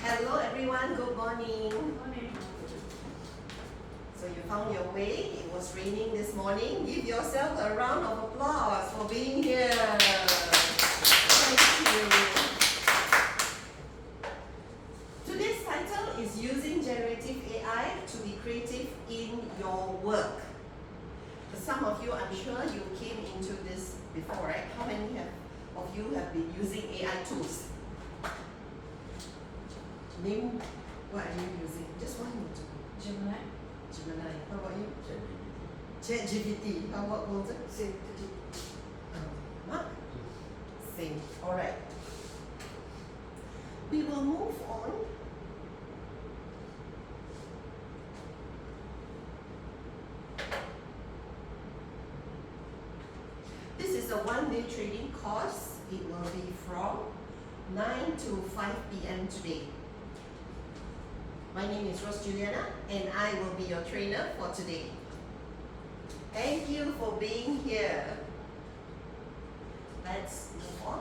Hello everyone, good morning. Good morning. So you found your way, it was raining this morning. Give yourself a round of applause for being here. Thank you. Today's title is Using Generative AI to be Creative in Your Work. For some of you, I'm sure you came into this before, right? How many of you have been using AI tools? Name, what are you using? Just one or two. Gemini. Gemini. How about you? ChatGPT. How about Walter? Same. Mark? Same. Alright. We will move on. This is a one-day trading course. It will be from 9 to 5 p.m. today. My name is Juliana and I will be your trainer for today. Thank you for being here. Let's move on.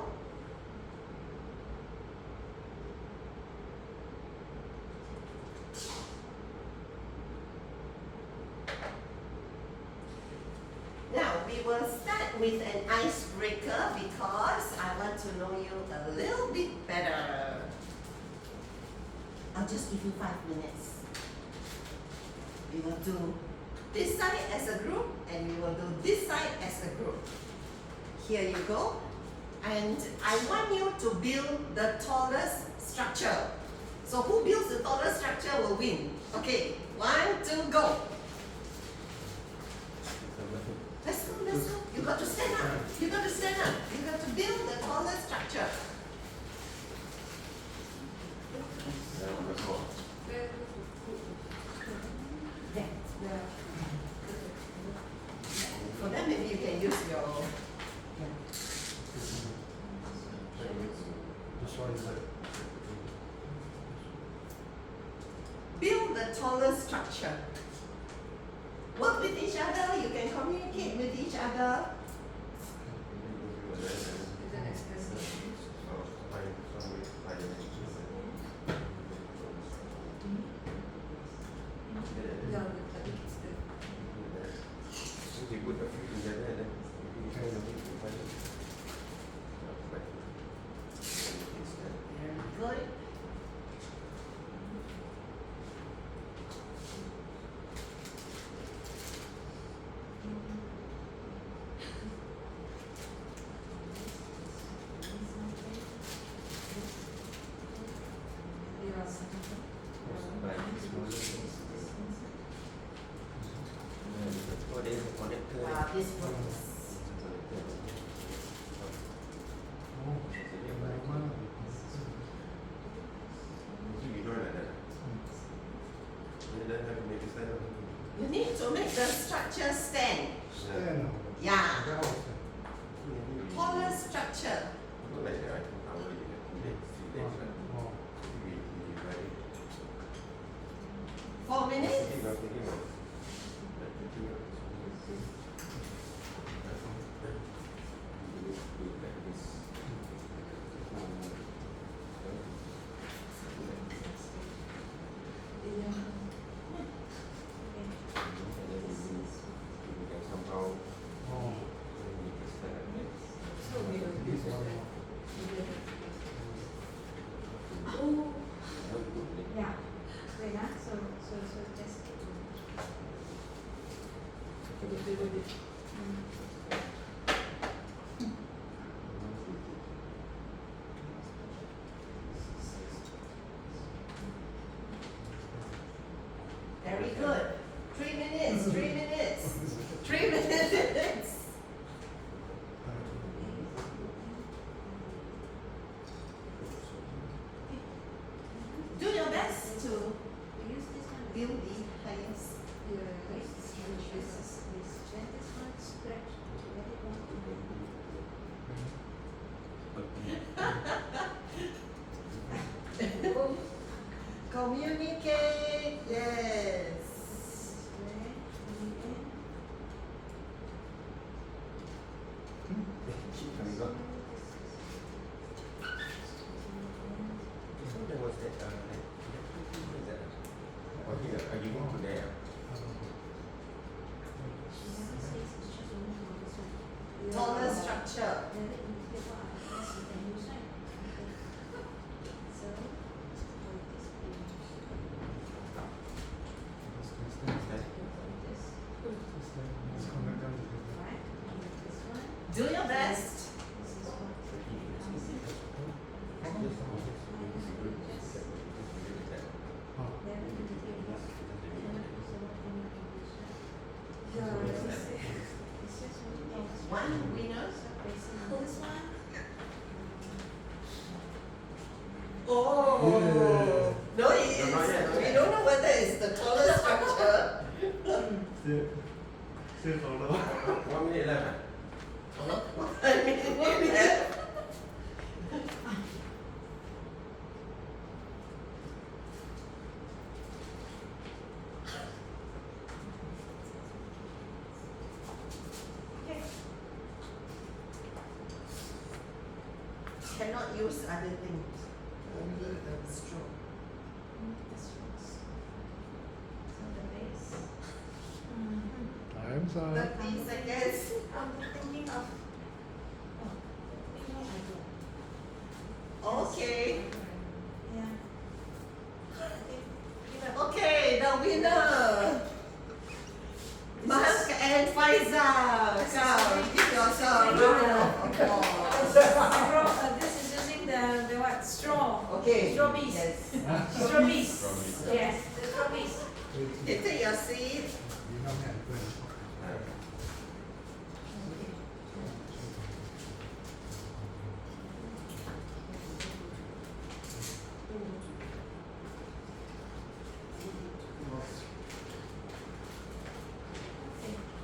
Now we will start with an icebreaker because I want to know you a little bit better. I'll just give you 5 minutes. We will do this side as a group and we will do this side as a group. Here you go. And I want you to build the tallest structure. So who builds the tallest structure will win. Okay, 1, 2, go. Let's go. You got to stand up. You got to build the tallest structure. For that, maybe you can use your. Build the tallest structure. Work with each other. You can communicate with each other. Good. This works. You need to make the structure stand. Yeah. Tallest structure. 4 minutes. Yeah. Wait, so just. Very good. 3 minutes. 3 minutes. 3 minutes. Do your best to build the highest. This one. Oh, no, it is. No, not yet, not We yet. don't know whether it's the taller structure. Still taller. 1 minute left. I mean, Okay. cannot use other things. Only the straw. This one's so the base. I'm sorry. 30 seconds. I'm thinking of. Oh, no, I don't. Okay. Yeah. Okay. Give up. Okay, the winner. Mark and Faizal. Come, give yourself a round of applause. This is using the what? Straw. Okay. Straw bees. Yes. Straw bees. Yes, the straw bees. Okay, take your seat.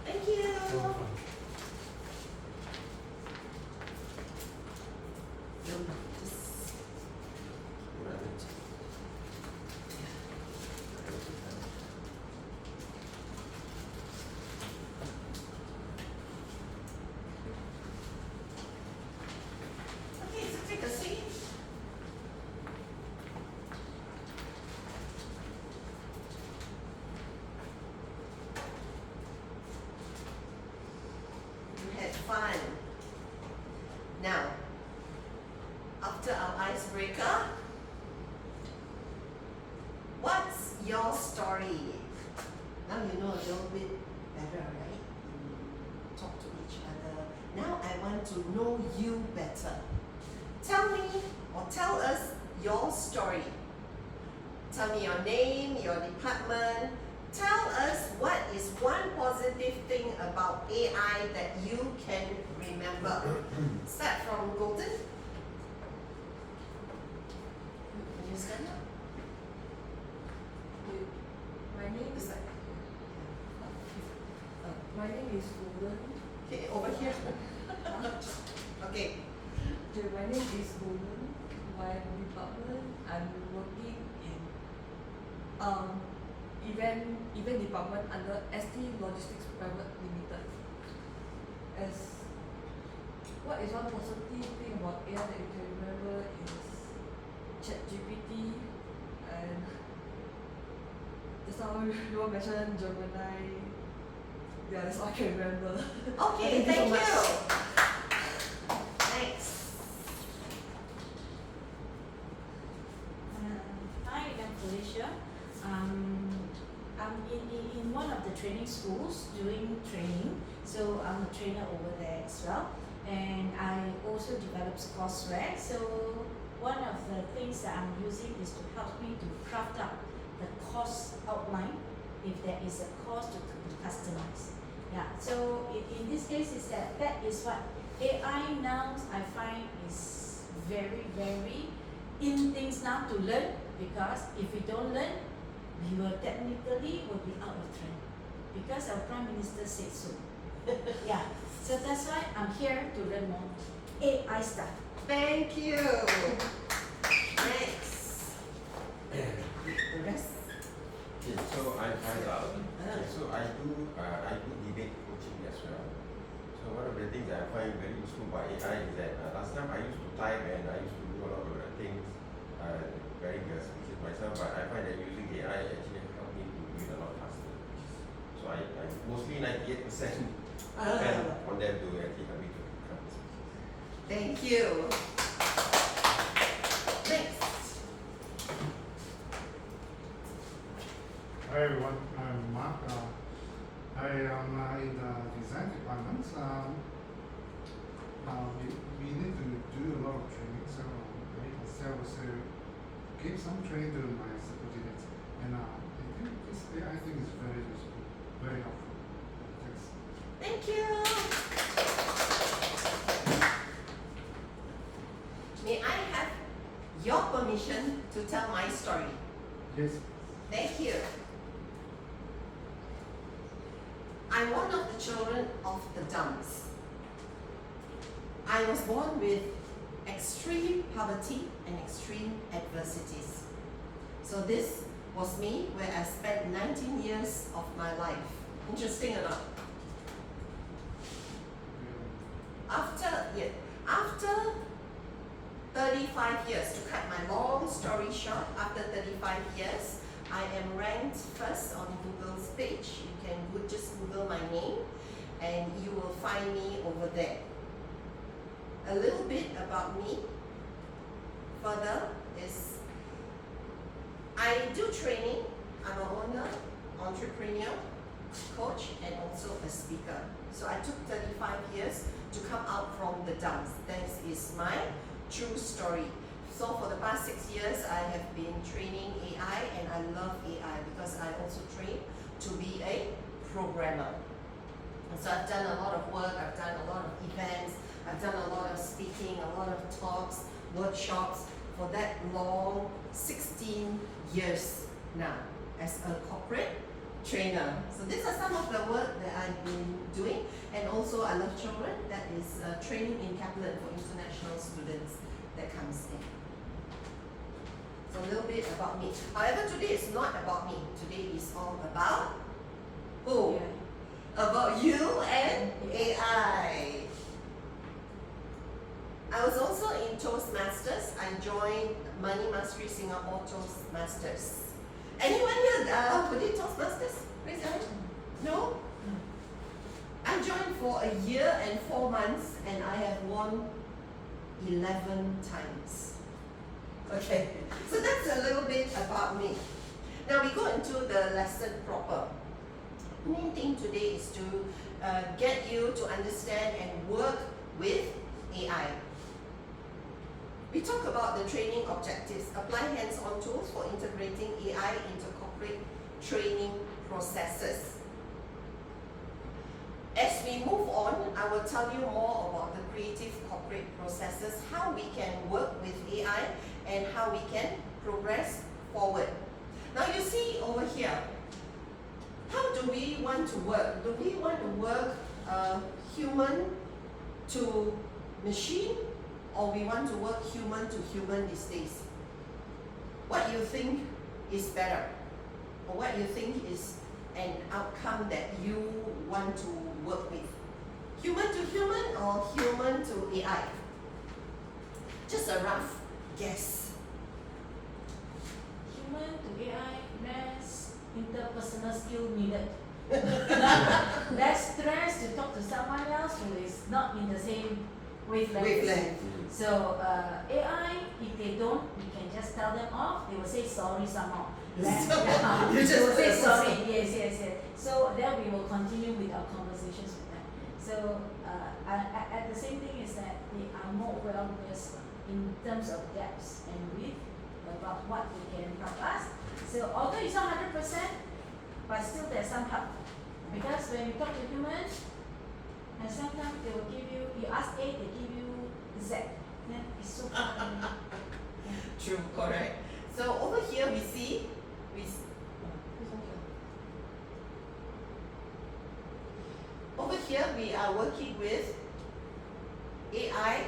Thank you. Okay, so take a seat. We had fun. Now, after our icebreaker, what's your story? Now you know a little bit better, right? You talk to each other. Now I want to know you better. Tell me or tell us your story. Tell me your name, your department. Tell us what is one positive thing about AI that you can remember. Start from Golden. Can you stand up? My name Is is that my name is Golden. okay? Over here. Okay. Okay, my name is Golden. My department, I'm working in event department under ST Logistics Private Limited. As what is one positive thing about AI that you can remember is ChatGPT, and just now you all mentioned Gemini. Yeah, that's all I can remember. Okay, Thank you so thank much. you. Thanks. Hi, I'm Felicia. I'm in one of the training schools doing training, so I'm a trainer over there as well. And I also develop courseware. So one of the things that I'm using is to help me to craft up the course outline if there is a course to be customized. Yeah, so in this case is that is what AI now I find is very, very in things now to learn, because if we don't learn, we will technically will be out of trend, because our Prime Minister said so. Yeah, so that's why I'm here to learn more AI stuff. Thank you. Next. The rest. Okay, so I'm Faizal. Okay, so I do debate coaching as well. So one of the things that I find very useful by AI is that last time I used to type and I used to do a lot of things very good with myself, but I find that using AI actually helped me to do it a lot faster. So I mostly 98% depend on them to actually help me to become this. Thank you. Next. Hi everyone, I'm Mark. I am in the design department. We need to do a lot of training, so I also give some training to my subordinates. And I think this AI thing is very useful, very helpful. Thanks. Thank you. May I have your permission to tell my story. Yes. Thank you. I'm one of the children of the dumps. I was born with extreme poverty and extreme adversities. So this was me, where I spent 19 years of my life. Interesting or not? After 35 years, to cut my long story short, after 35 years, I am ranked first on Google's page. You can just Google my name and you will find me over there. A little bit about me further is I do training. I'm an owner, entrepreneur, coach, and also a speaker. So I took 35 years to come out from the dumps. That is my true story. So for the past 6 years, I have been training AI, and I love AI because I also train to be a programmer. And so I've done a lot of work, I've done a lot of events, I've done a lot of speaking, a lot of talks, workshops for that long 16 years now as a corporate trainer. So these are some of the work that I've been doing, and also I love children. That is training in Kaplan for international students that comes in. So a little bit about me. However, today is not about me. Today is all about who? About you and AI. I was also in Toastmasters. I joined Money Mastery Singapore Toastmasters. Anyone here who did Toastmasters? Raise your hand. No? I joined for a year and 4 months, and I have won 11 times. Okay, so that's a little bit about me. Now we go into the lesson proper. The main thing today is to get you to understand and work with AI. We talk about the training objectives. Apply hands-on tools for integrating AI into corporate training processes. As we move on, I will tell you more about the creative corporate processes, how we can work with AI, and how we can progress forward. Now you see over here, how do we want to work? Do we want to work human to machine, or we want to work human to human these days? What you think is better, or what you think is an outcome that you want to work with? Human to human or human to AI? Just a rough guess. Human to AI, less interpersonal skill needed. Less stress to talk to someone else who is not in the same wavelength. So AI, if they don't, we can just tell them off. They will say sorry somehow. You They just will say say sorry. Yes. So then we will continue with our conversations with them. So at the same thing is that they are more well versed in terms of depth and width about what they can help us. So although it's not 100%, but still there's some help. Because when you talk to humans, and sometimes they will give you ask A, they give you Z. Then it's so funny. True, correct. So over here we see, over here we are working with AI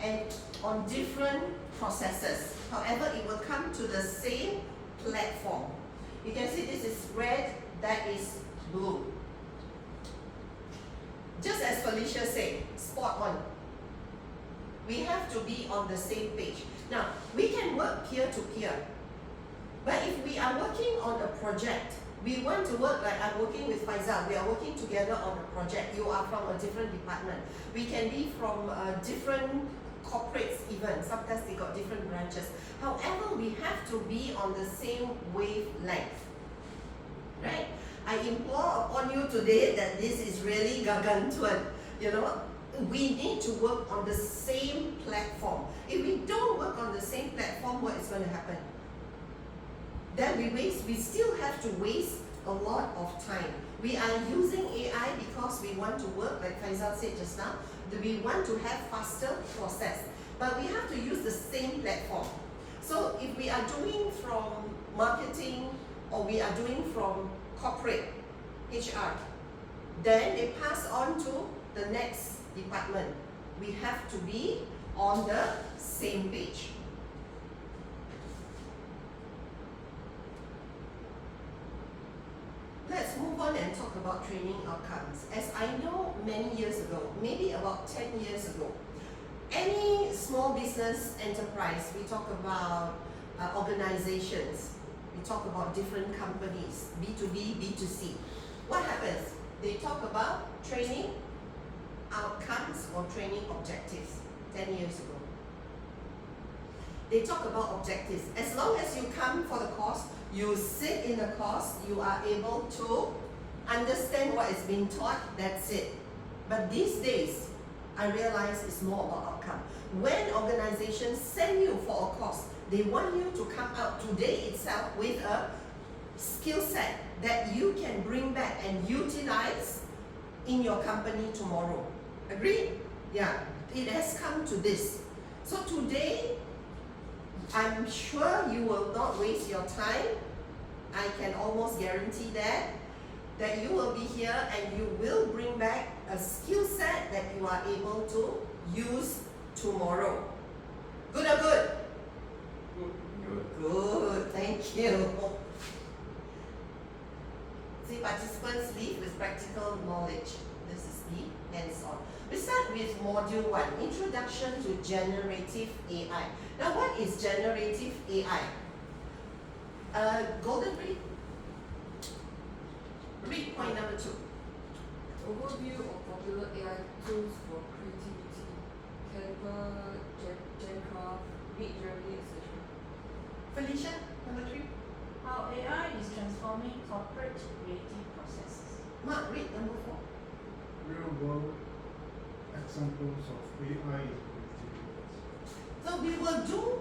and on different processes. However, it will come to the same platform. You can see this is red, that is blue. Just as Felicia said, spot on. We have to be on the same page. Now, we can work peer to peer. But if we are working on a project, we want to work like I'm working with Faizal. We are working together on a project. You are from a different department. We can be from different corporates even. Sometimes they got different branches. However, we have to be on the same wavelength. Right? I implore upon you today that this is really gargantuan. You know, we need to work on the same platform. If we don't work on the same platform, what is going to happen? Then we still have to waste a lot of time. We are using AI because we want to work, like Faisal said just now, that we want to have faster process. But we have to use the same platform. So if we are doing from marketing or we are doing from corporate HR, then they pass on to the next department. We have to be on the same page. Let's move on and talk about training outcomes. As I know, many years ago, maybe about 10 years ago, any small business enterprise, we talk about organizations, we talk about different companies, B2B, B2C. What happens? They talk about training outcomes or training objectives 10 years ago. They talk about objectives. As long as you come for the course, you sit in the course, you are able to understand what is being taught, that's it. But these days, I realize it's more about outcome. When organizations send you for a course, they want you to come out today itself with a skill set that you can bring back and utilize in your company tomorrow. Agree? Yeah, it has come to this. So today, I'm sure you will not waste your time. I can almost guarantee that you will be here and you will bring back a skill set that you are able to use tomorrow. Good or good? Good, thank you. See, participants leave with practical knowledge. This is the hands-on. We start with Module 1, Introduction to Generative AI. Now, what is Generative AI? Golden, read point number 2. Overview of popular AI tools for creativity. Canva, Gencraft, Midjourney, etc. Felicia, number 3. How AI is transforming corporate creative processes. Mark, read number 4. Real world examples of AI in creativity. So we will do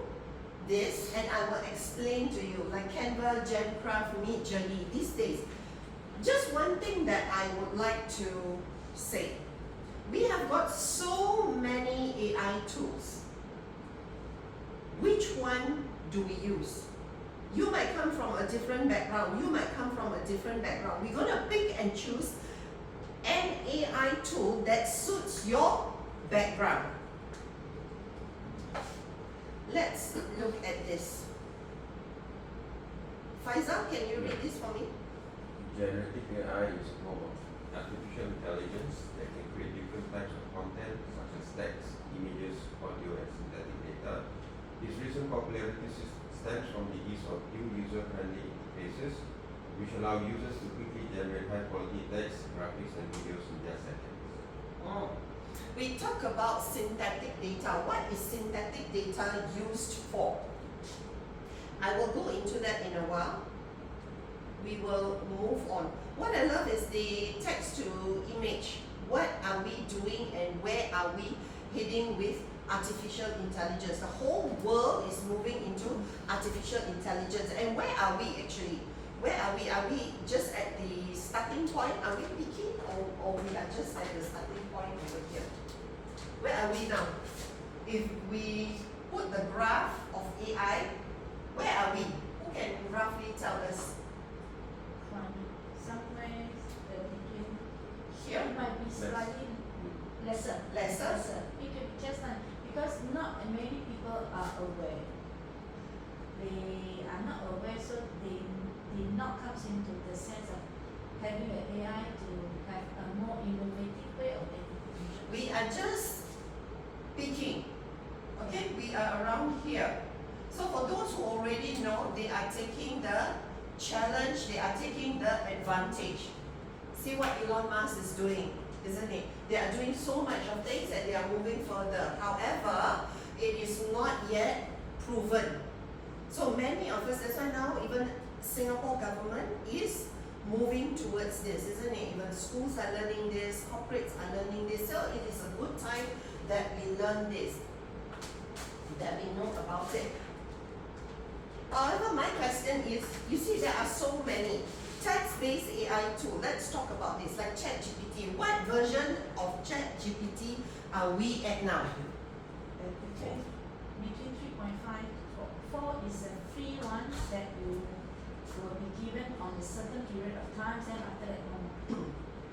this and I will explain to you like Canva, Gencraft, Midjourney these days. Just one thing that I would like to say. We have got so many AI tools. Which one do we use? You might come from a different background. You might come from a different background. We're going to pick and choose an AI tool that suits your background. Let's look at this. Faisal, can you read this for me? Generative AI is a form of artificial intelligence that can create different types of content such as text, images, audio, and synthetic data. Its recent popularity stems from the ease of new user-friendly interfaces, which allow users to quickly generate high-quality text, graphics, and videos in just seconds. We talk about synthetic data. What is synthetic data used for? I will go into that in a while. We will move on. What I love is the text to image. What are we doing and where are we heading with artificial intelligence? The whole world is moving into artificial intelligence. And where are we actually? Where are we? Are we just at the starting point? Are we peaking or we are just at the starting point over here? Where are we now? If we put the graph of AI, where are we? Who can roughly tell us? Somewhere between Here? it might be slightly lesser. Lesser? It could be just like because not many people are aware. They are not aware, so they did not come into the sense of having an AI to have a more innovative way of making decisions. We are just peaking. Okay, we are around here. So for those who already know, they are taking the challenge, they are taking the advantage. See what Elon Musk is doing, isn't it? They are doing so much of things and they are moving further. However, it is not yet proven. So many of us, that's why now even Singapore government is moving towards this, isn't it? Even schools are learning this, corporates are learning this. So it is a good time that we learn this, that we know about it. However, my question is, you see there are so many text-based AI tools. Let's talk about this, like ChatGPT. What version of ChatGPT are we at now? Between 3.5 to 4 tasks that you will be given on a certain period of time, then after that,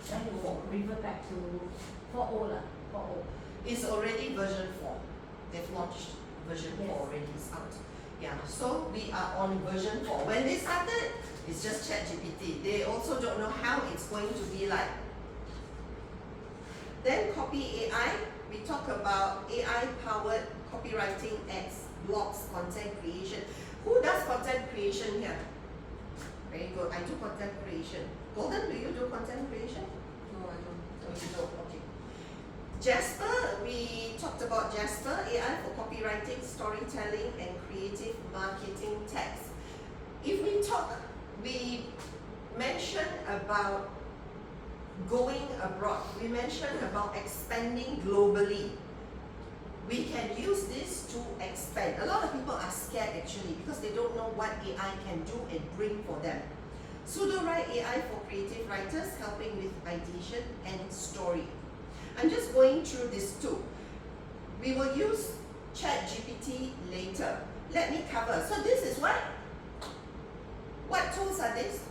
then you will revert back to 4.0 lah, 4.0. It's already version 4. They've launched version 4 Yes. already, it's out. Yeah, so we are on version 4. When they started, it's just ChatGPT. They also don't know how it's going to be like. Then copy AI, we talk about AI-powered copywriting, ads, blogs, content creation. Who does content creation here? Very good, I do content creation. Golden, do you do content creation? No, I don't. Oh, you don't, okay. Jasper, we talked about Jasper, AI for copywriting, storytelling, and creative marketing text. If we mentioned about going abroad, we mentioned about expanding globally. We can use this to expand. A lot of people are scared actually because they don't know what AI can do and bring for them. Pseudo-write AI for creative writers, helping with ideation and story. I'm just going through this too. We will use ChatGPT later. Let me cover. So this is what? What tools are these?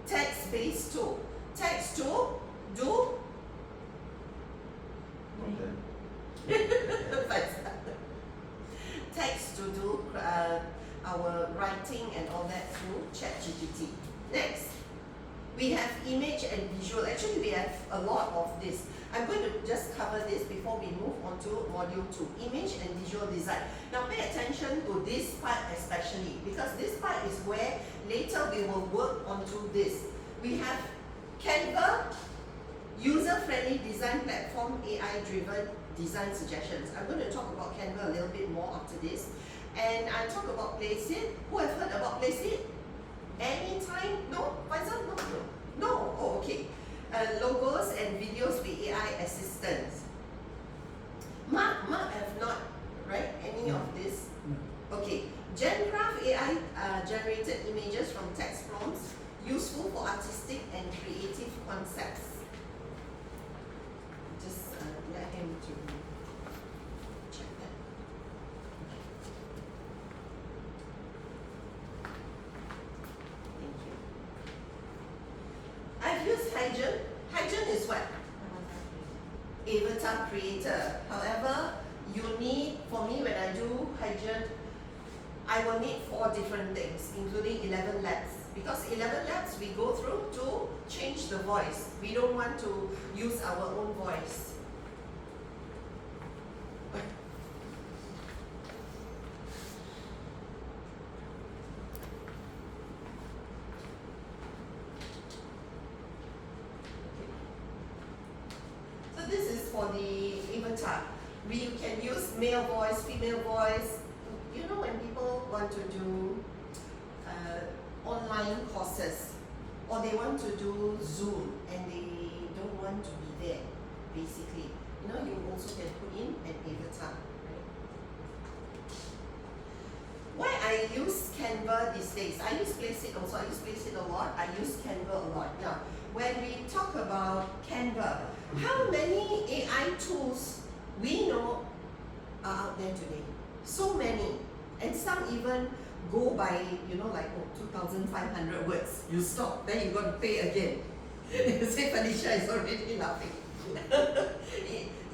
Text-based tool. Text tool, do text to do our writing and all that through ChatGPT. Next, we have image and visual. Actually, we have a lot of this. I'm going to just cover this before we move on to module 2, image and visual design. Now pay attention to this part especially, because this part is where later we will work onto this. We have Canva, user-friendly design platform, AI-driven design suggestions. I'm going to talk about Canva a little bit more after this. And I talk about Placeit. Who have heard about Placeit? Anytime? No? Faisal? No? No? Oh, okay. Logos and videos with AI assistants. Mark have not, right? Any of this? Okay. GenCraft AI generated images from text prompts, useful for artistic and creative concepts. Just let him to check that. Thank you. I've used Hygen. Hygen is what? Avatar creator. However, you need, for me when I do Hygen, I will need 4 different things, including 11 labs. Because 11 labs we go through to change the voice. We don't want to use our own voice. So this is for the avatar. We can use male voice, female voice. You know when people want to do online courses, or they want to do Zoom and they don't want to be there, basically. You know, you also can put in an avatar. Right? Why I use Canva these days? I use Placeit also. I use Placeit a lot. I use Canva a lot. Now, when we talk about Canva, how many AI tools we know are out there today? So many, and some even go by, you know, like 2,500 words. You stop, then you got to pay again. Say Felicia is already laughing.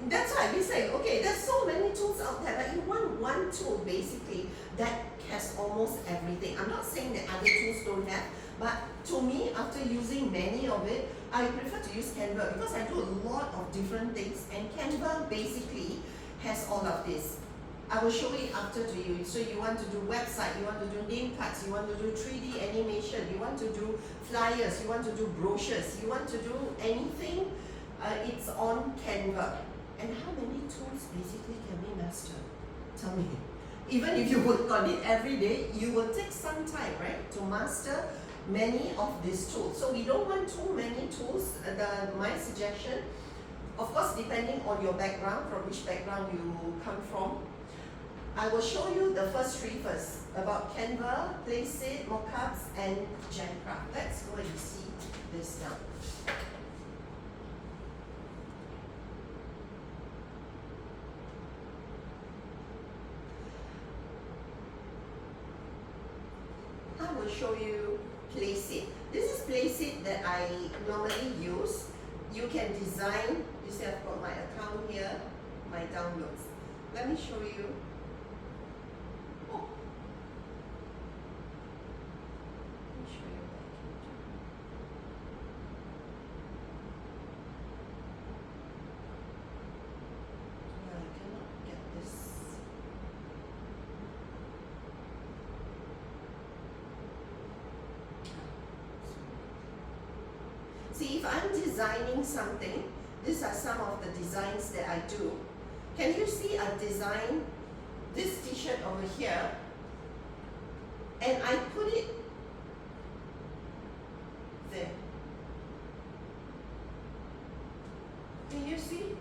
That's why we say, okay, there's so many tools out there, but you want one tool basically that has almost everything. I'm not saying that other tools don't have, but to me, after using many of it, I prefer to use Canva because I do a lot of different things, and Canva basically has all of this. I will show it after to you. So you want to do website, you want to do name cards, you want to do 3D animation, you want to do flyers, you want to do brochures, you want to do anything, it's on Canva. And how many tools basically can we master? Tell me. Even if you work on it every day, you will take some time, right, to master many of these tools. So we don't want too many tools. My suggestion, of course, depending on your background, from which background you come from, I will show you the first 3 first, about Canva, Placeit, Mockups, and GenCraft. Let's go and see this now. will show you place it. This is place it that I normally use. You can design, you see I've got my account here, my downloads. Let me show you. Oh. Let me show you what I can do. Well, I cannot get this. See, if I'm designing something, these are some of the designs that I do. Can you see I design this t-shirt over here and I put it there. Can you see?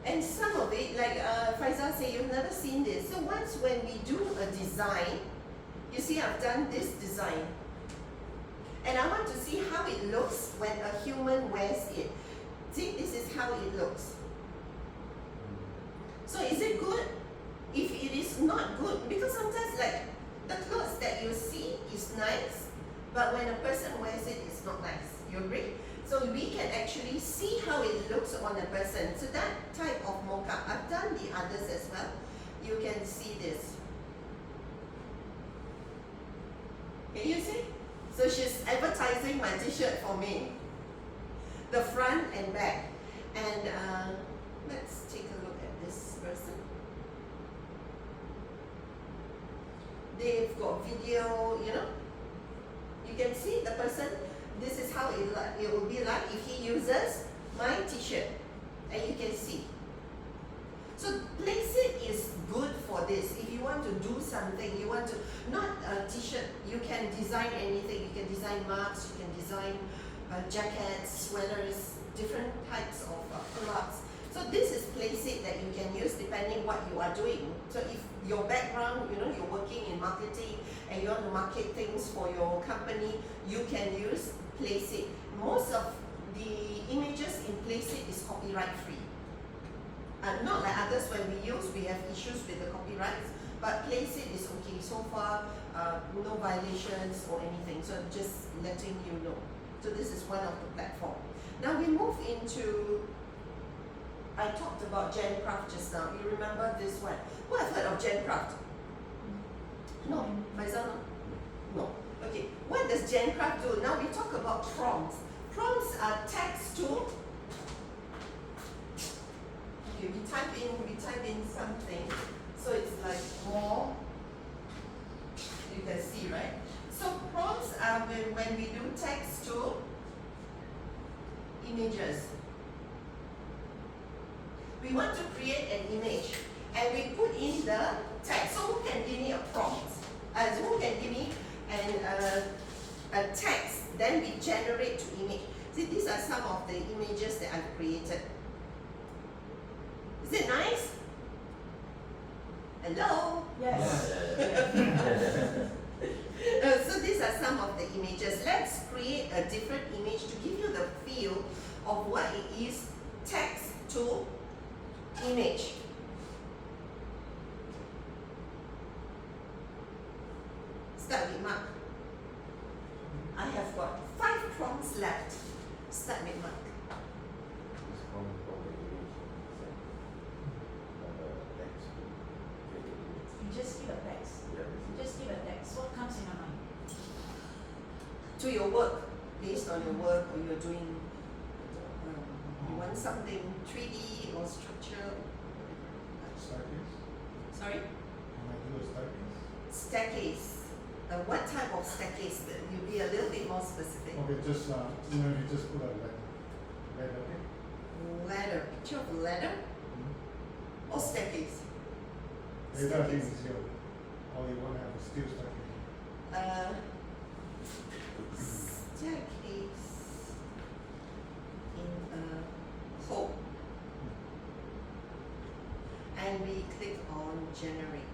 And some of it, like Faisal said, you've never seen this. So once when we do a design, you see I've done this design. And I want to see how it looks when a human wears it. See, this is how it looks. So is it good? If it is not good, because sometimes like the clothes that you see is nice, but when a person wears it, it's not nice. You agree? So we can actually see how it looks on a person. So that type of mock-up, I've done the others as well. You can see this. Can you see? So she's advertising my t-shirt for me. The front and back. And let's take a look at this person. They've got video, you know. You can see the person, this is how it will be like if he uses my t-shirt. And you can see. So place it is good for this. If you want to do something, you want to, not a t-shirt, you can design anything. You can design mugs, you can design jackets, sweaters, different types of clothes. So this is place it that you can use depending what you are doing. So if your background, you know, you're working in marketing and you want to market things for your company, you can use place it. Most of the images in place it is copyright free. Not like others when we use, we have issues with the copyrights, but place it is okay. So far, no violations or anything, so just letting you know. So this is one of the platforms. Now we move into, I talked about Gencraft just now. You remember this one? Who have heard of Gencraft? No, Faisal, no? No. Okay, what does Gencraft do? Now we talk about prompts. Prompts are text to, okay, we type in something, so it's like more, you can see, right? So prompts are when we do text to images. We want to create an image and we put in the text. So who can give me a prompt? Who can give me a text? Then we generate to image. See, these are some of the images that I've created. Is it nice? Hello? Yes. So these are some of the images. Let's create a different image to give you the feel of what it is, text to image. Start with Mark. I have got 5 prompts left. Start with Mark. This from the image, text to create an image. You just give a text. Yeah, this is Just give a text. What comes in your mind? To your work, based on your work, or you're doing, you want something 3D or structure. Staircase? Sorry? Can I do a staircase? Staircase. What type of staircase? You'll be a little bit more specific. Okay, just, you just put a ladder. Ladder, okay? Ladder. Picture of a ladder or staircase? Ladder, I think is here. Or you want to have a steel staircase? Staircase in a hole. And we click on generate.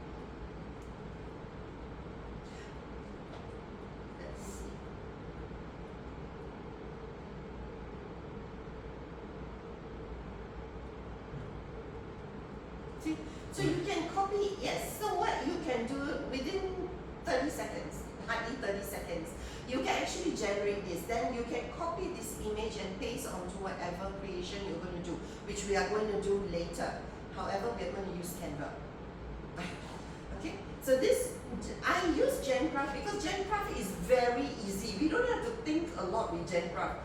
Let's see. See, so you can copy, yes. So what you can do within 30 seconds, hardly 30 seconds. You can actually generate this. Then you can copy this image and paste onto whatever creation you're going to do, which we are going to do later. However, we are going to use Canva. Okay, so this, I use GenCraft because GenCraft is very easy. We don't have to think a lot with GenCraft.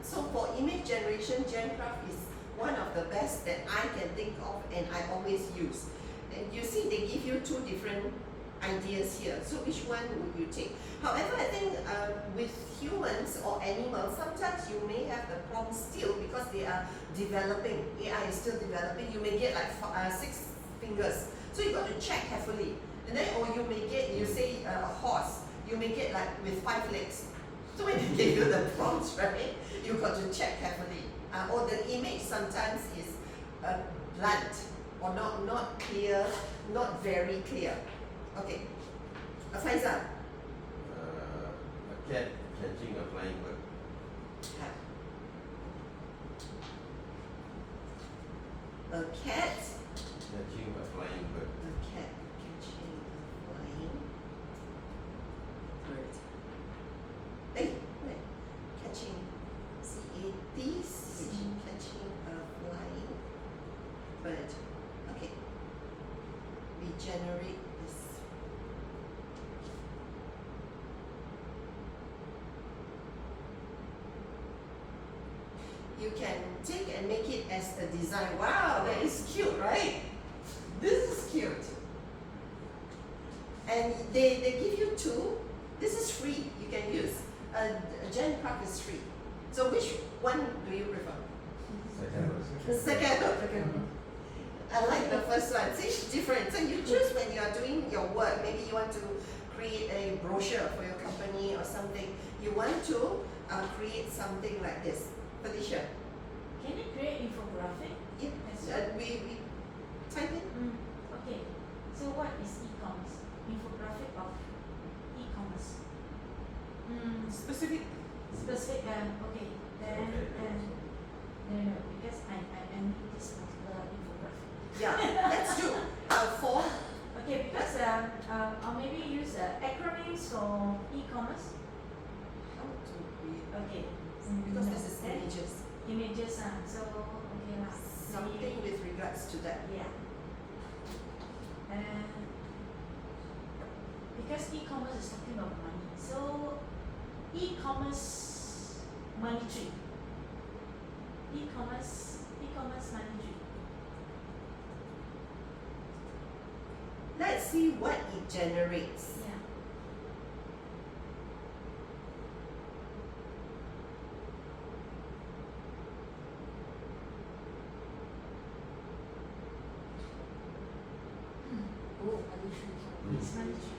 So for image generation, GenCraft is one of the best that I can think of and I always use. And you see they give you two different ideas here. So which one would you take? However, I think with humans or animals, sometimes you may have the prompt still because they are developing. AI is still developing. You may get like 6 fingers. So you got to check carefully. And then, or you may get, you say a horse, you may get like with 5 legs. So when they give you the prompts, right, you got to check carefully. Or the image sometimes is blunt or not clear, not very clear. Okay, Faizal. A cat catching a flying bird. A cat. Catching a flying bird. A cat catching a flying bird. Hey, wait. Catching. C-A-T-C. Catching a flying bird. Okay. We generate this. You can take and make it as a design. Wow, that is cute, right? This is cute. And they give you 2. This is free, you can use. GenCraft is free. So which one do you prefer? Second. Second. I like the first one. See, it's different. So you choose when you are doing your work. Maybe you want to create a brochure for your company or something. You want to create something like this. Felicia. Can you create infographic? Yep. As well? We type in. Okay. So what is e-commerce? Infographic of e-commerce. Specific. Specific. Okay. Then no, because I need this particular infographic. Yeah, let's do. For. Okay, because I'll maybe use acronyms for e-commerce. How to create. Okay. Because this is Then images. images. So okay lah. Something with regards to that. Yeah. Because e-commerce is talking about money, so e-commerce money tree. E-commerce money tree. Let's see what it generates. Yeah. Oh, money tree. It's money tree.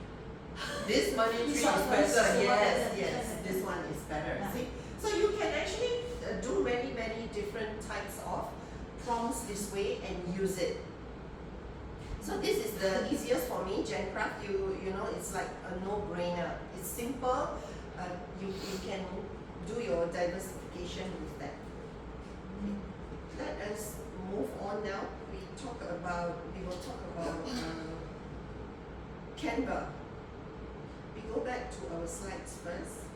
This money tree This is one better. is better. Yes, Yes. yes. This one is better. Yeah. See, so you can actually do many different types of prompts this way and use it. So this is the easiest for me, GenCraft. You know, it's like a no-brainer. It's simple. You can do your diversification with that. Let us move on now. We will talk about Canva. We go back to our slides first.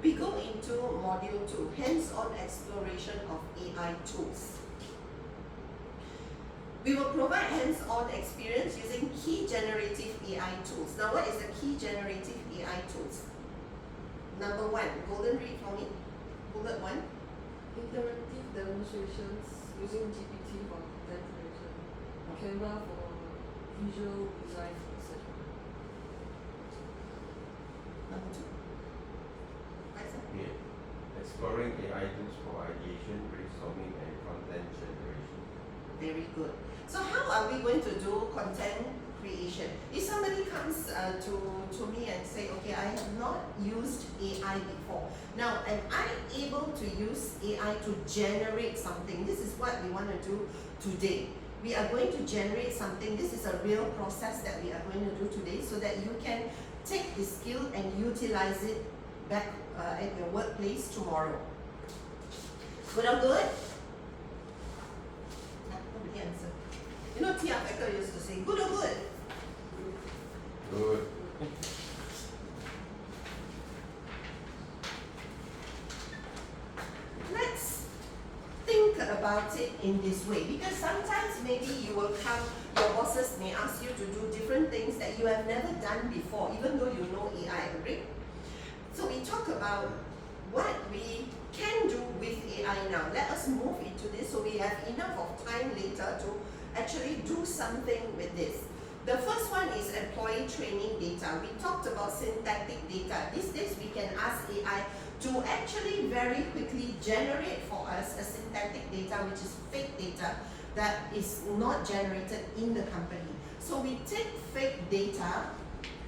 We go into module 2, hands-on exploration of AI tools. We will provide hands-on experience using key generative AI tools. Now, what is the key generative AI tools? Number 1, golden read for me. Bullet 1. Interactive demonstrations using GPT for content creation. Canva for visual design, etc. Number 2. Faisal? Yeah. Exploring AI tools for ideation, brainstorming, and content generation. Very good. So how are we going to do content creation? If somebody comes to me and say, okay, I have not used AI before. Now, an able to use AI to generate something. This is what we want to do today. We are going to generate something. This is a real process that we are going to do today so that you can take the skill and utilize it back at your workplace tomorrow. Good or good? Nobody answer. You know, Tia Becker used to say, good or good? Good. Let's think about it in this way, because sometimes maybe you will come, your bosses may ask you to do different things that you have never done before, even though you know AI, right? So we talk about what we can do with AI now. Let us move into this so we have enough of time later to actually do something with this. The first one is employee training data. We talked about synthetic data. These days we can ask AI to actually very quickly generate for us a synthetic data, which is fake data that is not generated in the company. So we take fake data,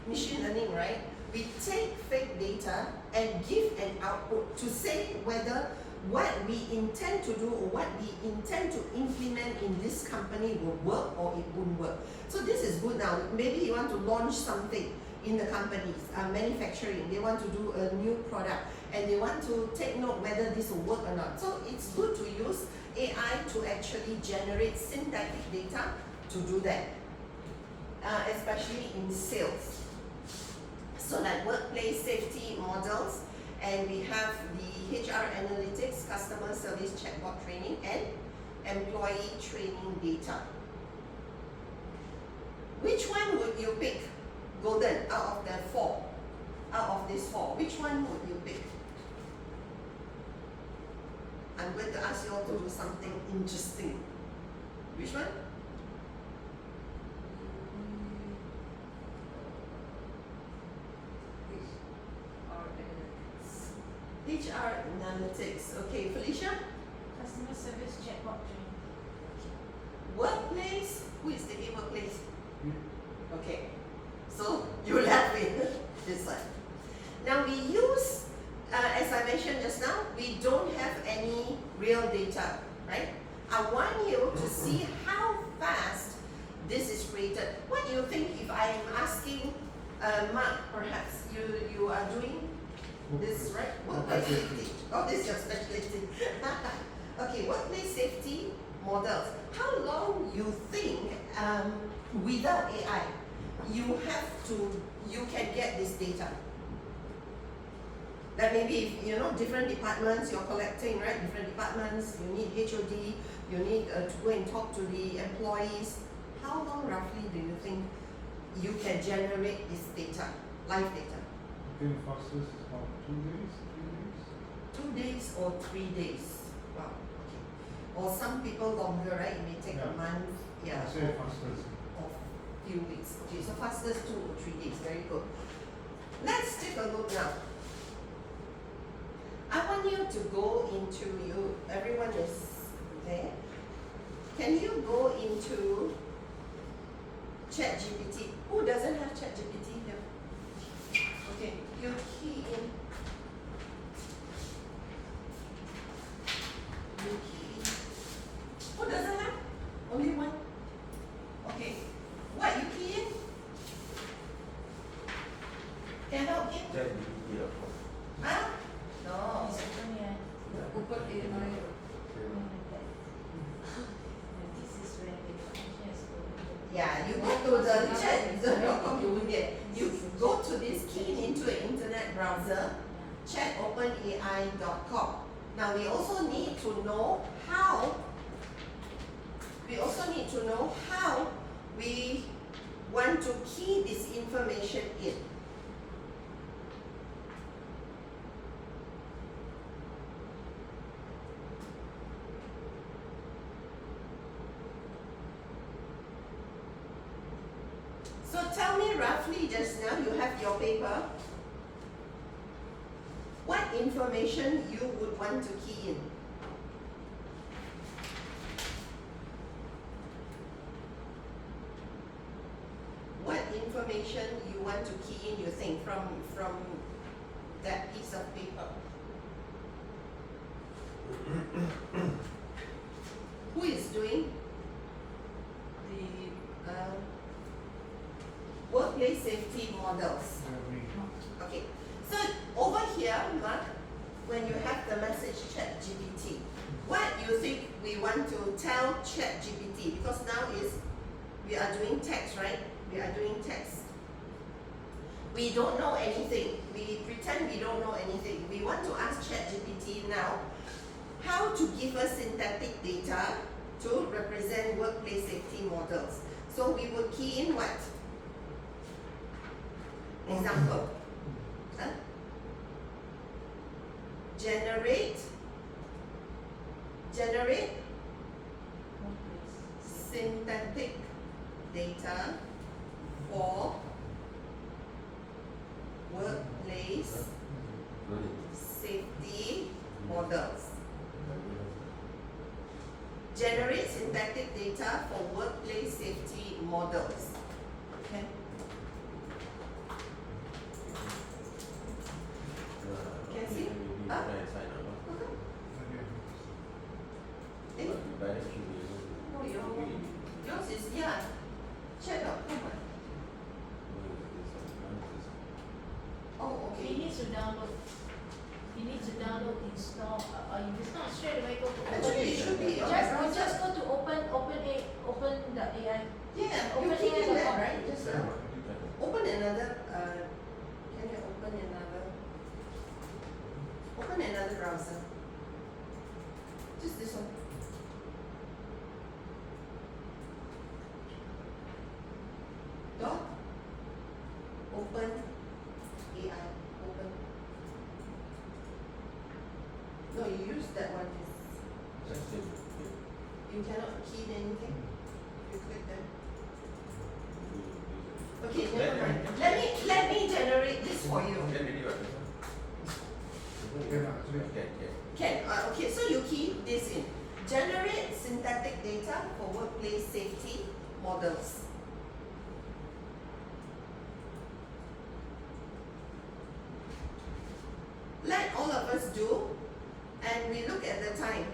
machine learning, right? We take fake data and give an output to say whether what we intend to do or what we intend to implement in this company will work or it won't work. So this is good now. Maybe you want to launch something in the companies, manufacturing, they want to do a new product and they want to take note whether this will work or not. So it's good to use AI to actually generate synthetic data to do that, especially in sales. So like workplace safety models, and we have the HR analytics, customer service chatbot training, and employee training data. Which one would you pick? Golden, out of the four, out of these four, which one would you pick? I'm going to ask you all to do something interesting. Which one? HR analytics. Okay, Felicia? Customer service chatbot training. Workplace? Who is taking workplace? You. Okay, so you left with this one. Now we use, as I mentioned just now, we don't have any real data, right? I want you to see how fast this is created. What do you think if I am asking Mark, perhaps you are doing this, right? Workplace safety. Oh, this is your specialty. Okay, workplace safety models. How long you think without AI you can get this data? That maybe if, you know, different departments you're collecting, right? Different departments, you need HOD, you need to go and talk to the employees. How long roughly do you think you can generate this data, live data? I think fastest is about 2 days, 3 days. 2 days or 3 days? Wow, okay. Or some people longer, right? It may take a Yeah. month, yeah, I say fastest. or few weeks. Okay, so fastest 2 or 3 days, very good. Let's take a look now. I want you to go into everyone is there. Can you go into ChatGPT? Who doesn't have ChatGPT here? Okay, you key in. You key. Who doesn't have? Only one? Okay. What you key in? Can I help you? ChatGPT, of course. Huh? No. It's open here. Open AI. This is where the function is open. Yeah, you go to the chat.com, you will get. You go to this, key into an internet browser, chatopenai.com. Now we also need to know how. We want to key this information in. So tell me roughly just now, you have your paper. What information you would want to key in? What information you want to key in, you think, from that piece of paper? message ChatGPT. What you think we want to tell ChatGPT? Because now we are doing text, right? We are doing text. We don't know anything. We pretend we don't know anything. We want to ask ChatGPT now how to give us synthetic data to represent workplace safety models. So we will key in what? Example. Huh? Generate synthetic data for workplace safety models. Generate synthetic data for workplace safety models. Okay. Can see? Huh? Eh? No, yours is, yeah. Chat.com. Oh, He okay. needs to download. He needs to download, install. It's not straight away go to open. Actually, it should be on the Just browser. go to open the AI. Yeah, you Open click in AI.com, that, right? Just open another, can you open another browser? Just this one. Dot. Open AI. Open. No, you use that one. You cannot key in anything. You click that. Okay, never mind. Let me generate this for you. Can. Okay, so you key this in. Generate synthetic data for workplace safety models. Let all of us do, and we look at the time.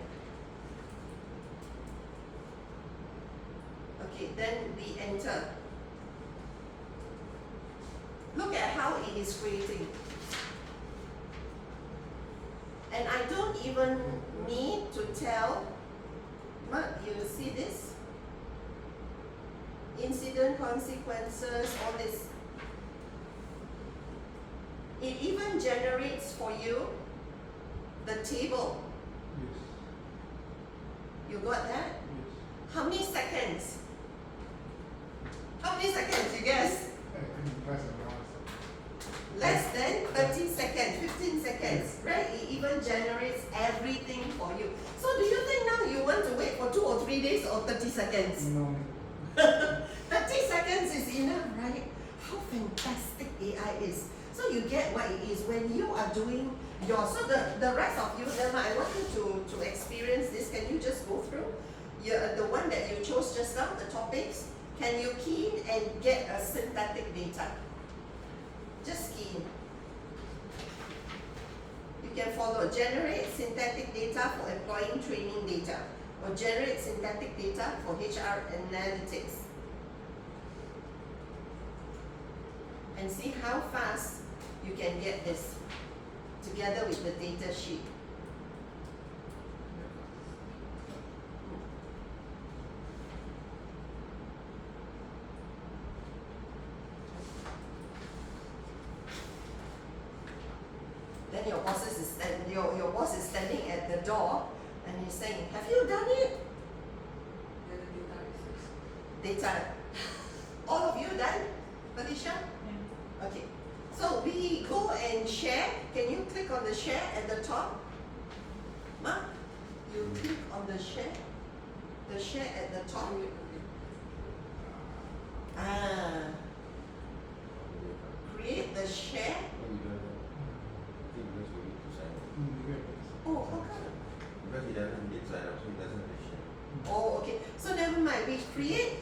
Okay, then we enter. Look at how it is creating. And I don't even need to tell, Mark, you see this? Incident consequences, all this. It even generates for you the table. Yes. You got that? Yes. How many seconds? How many seconds, you guess? I think less than 1 second. Less than 30 seconds, 15 seconds, right? It even generates everything for you. So do you think now you want to wait for 2 or 3 days or 30 seconds? No. 30 seconds is enough, right? How fantastic AI is. So you get what it is when you are doing your, so the rest of you, Delma, I want you to experience this. Can you just go through the one that you chose just now, the topics? Can you key in and get a synthetic data? Just key in. You can follow generate synthetic data for employee training data or generate synthetic data for HR analytics. And see how fast you can get this together with the data sheet. Then your boss is standing at the door and he's saying, have you done it? Data. All of you done? Felicia? Yeah. Okay. So we go and share. Can you click on the share at the top? Mark, you click on the share. The share at the top. Ah. Create the share. Oh, how come? Because he doesn't need sign up, so he doesn't have a share. Oh, okay. So never mind. We create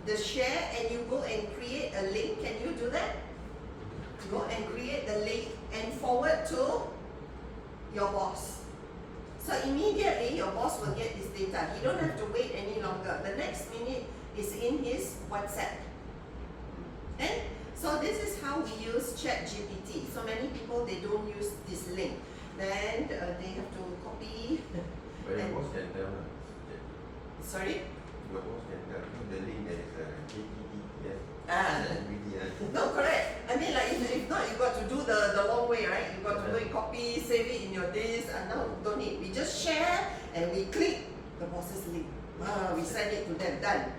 the share and you go and create a link. Can you do that? Go and create the link and forward to your boss. So immediately your boss will get this data. He don't have to wait any longer. The next minute is in his WhatsApp. And so this is how we use ChatGPT. So many people, they don't use this link. Then they have to copy No, don't need. We just share and we click the boss's link. We send it to them. Done.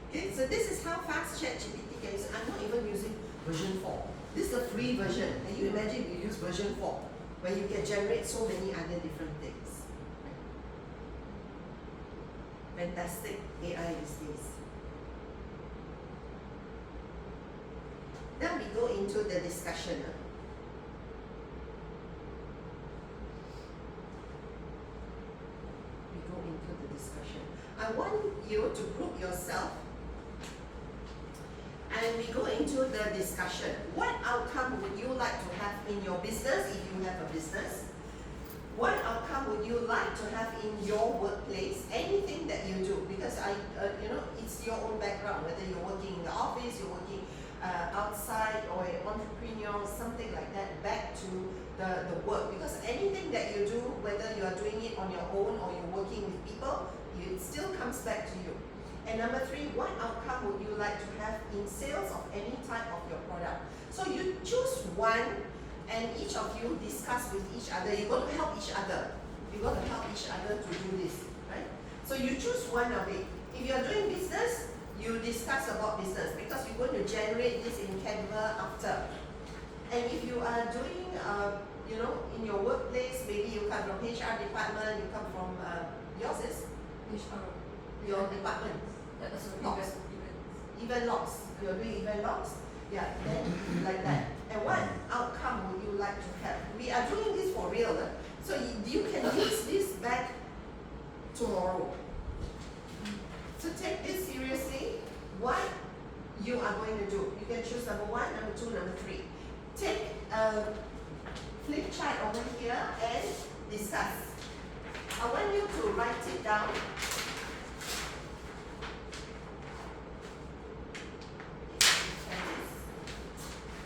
Okay, so this is how fast ChatGPT can use. I'm not even using version 4. This is the free version. Can you imagine if you use version 4, where you can generate so many other different things? Fantastic AI these days. Now we go into the discussion. We go into the discussion. I want you to group yourself and we go into the discussion. What outcome would you like to have in your business if you have a business? What outcome would you like to have in your workplace? Anything that you do, because it's your own background. Whether you're working in the office, you're working outside, or an entrepreneur, something like that. Back to the work, because anything that you do, whether you are doing it on your own or you're working with people, it still comes back to you. And number 3, what outcome would you like to have in sales of any type of your product? So you choose one. And each of you discuss with each other. You're going to help each other. You're going to help each other to do this, right? So you choose one of it. If you're doing business, you discuss about business, because you're going to generate this in Canva after. And if you are doing, in your workplace, maybe you come from HR department, you come from, yours is? HR. Your department. Yeah, that's a Logs. event. Event logs. You're doing event logs. Yeah, then like that. And what outcome would you like to have? We are doing this for real. So you can use this back tomorrow. So take this seriously. What you are going to do. You can choose number 1, number 2, number 3. Take a flip chart over here and discuss. I want you to write it down.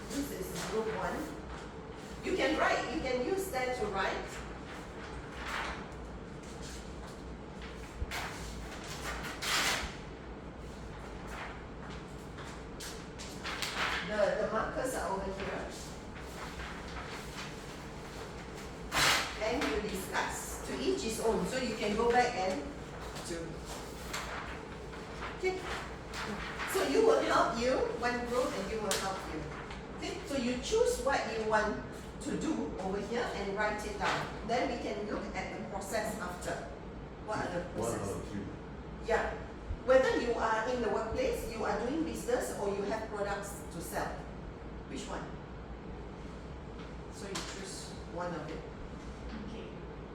This is group 1. You can write, you can use that to write. The markers are over here. And you discuss. To each his own. So you can go back and do. Okay. So you will help you, one group, and you will help you. Okay, so you choose what you want to do over here and write it down. Then we can look at the process after. What are the process? 1 out of 3. Yeah. Whether you are in the workplace, you are doing business, or you have products to sell. Which one? So you choose one of it. Okay.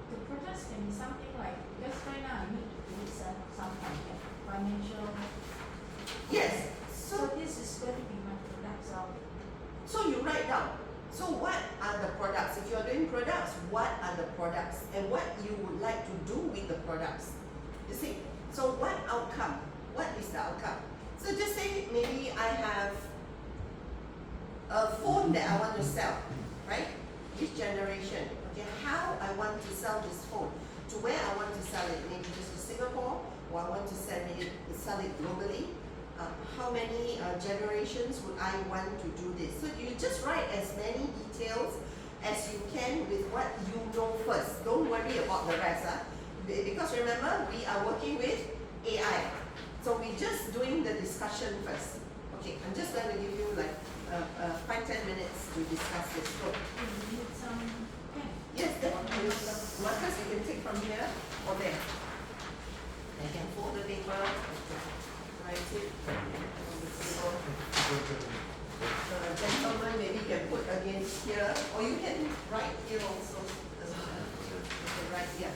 The products can be something like, because right now I need to create some kind of financial. Yes. So this is going to be my products of. So you write down. So what are the products? If you are doing products, what are the products? And what you would like to do with the products? You see? So what outcome? What is the outcome? So just say maybe I have a phone that I want to sell, right? Which generation? Okay, how I want to sell this phone? To where I want to sell it? Maybe just to Singapore, or I want to sell it globally. How many generations would I want to do this? So you just write as many details as you can with what you know first. Don't worry about the rest. Because remember, we are working with AI. So we're just doing the discussion first. Okay, I'm just going to give you like 5-10 minutes to discuss this. So, You need some pen. yes, that markers you can take from here or there. I can fold the paper, write it on the table. Gentlemen, maybe you can put against here, or you can write here also. You can write here.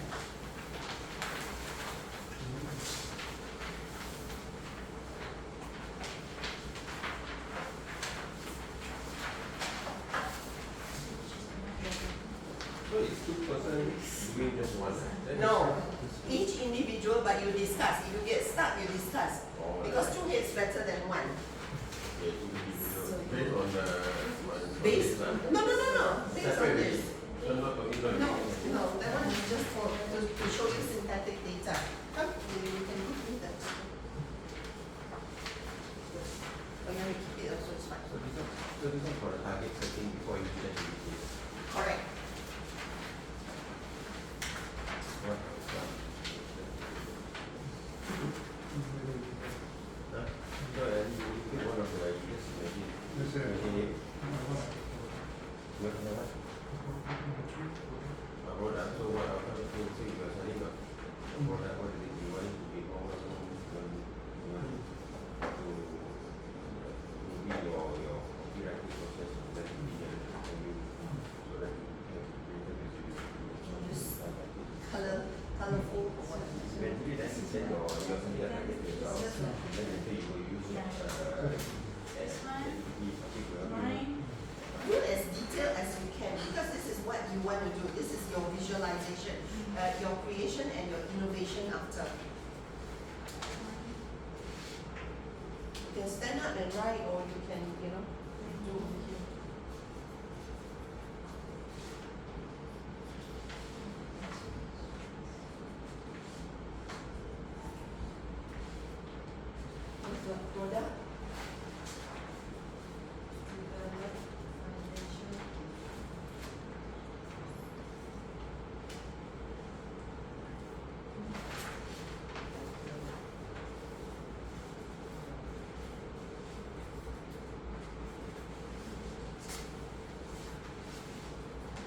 So it's 2 persons doing just one. Then No, each individual, but you discuss. If you get stuck, you discuss. Oh, Because 2 heads better than 1. Okay, individual. Based on the Based on, no. Based on this. So not talking No, that one is just to show you synthetic data. Come, you can give me that. Oh, you want to keep it also, it's fine. So this one for the target setting before you ChatGPT. Correct. then your senior target result. Then later you will use Yeah. This one, particular. mine. Do as detailed as you can because this is what you want to do. This is your visualization, your creation and your innovation after. You can stand up and write or you can, do over here. What's the product? Develop financial.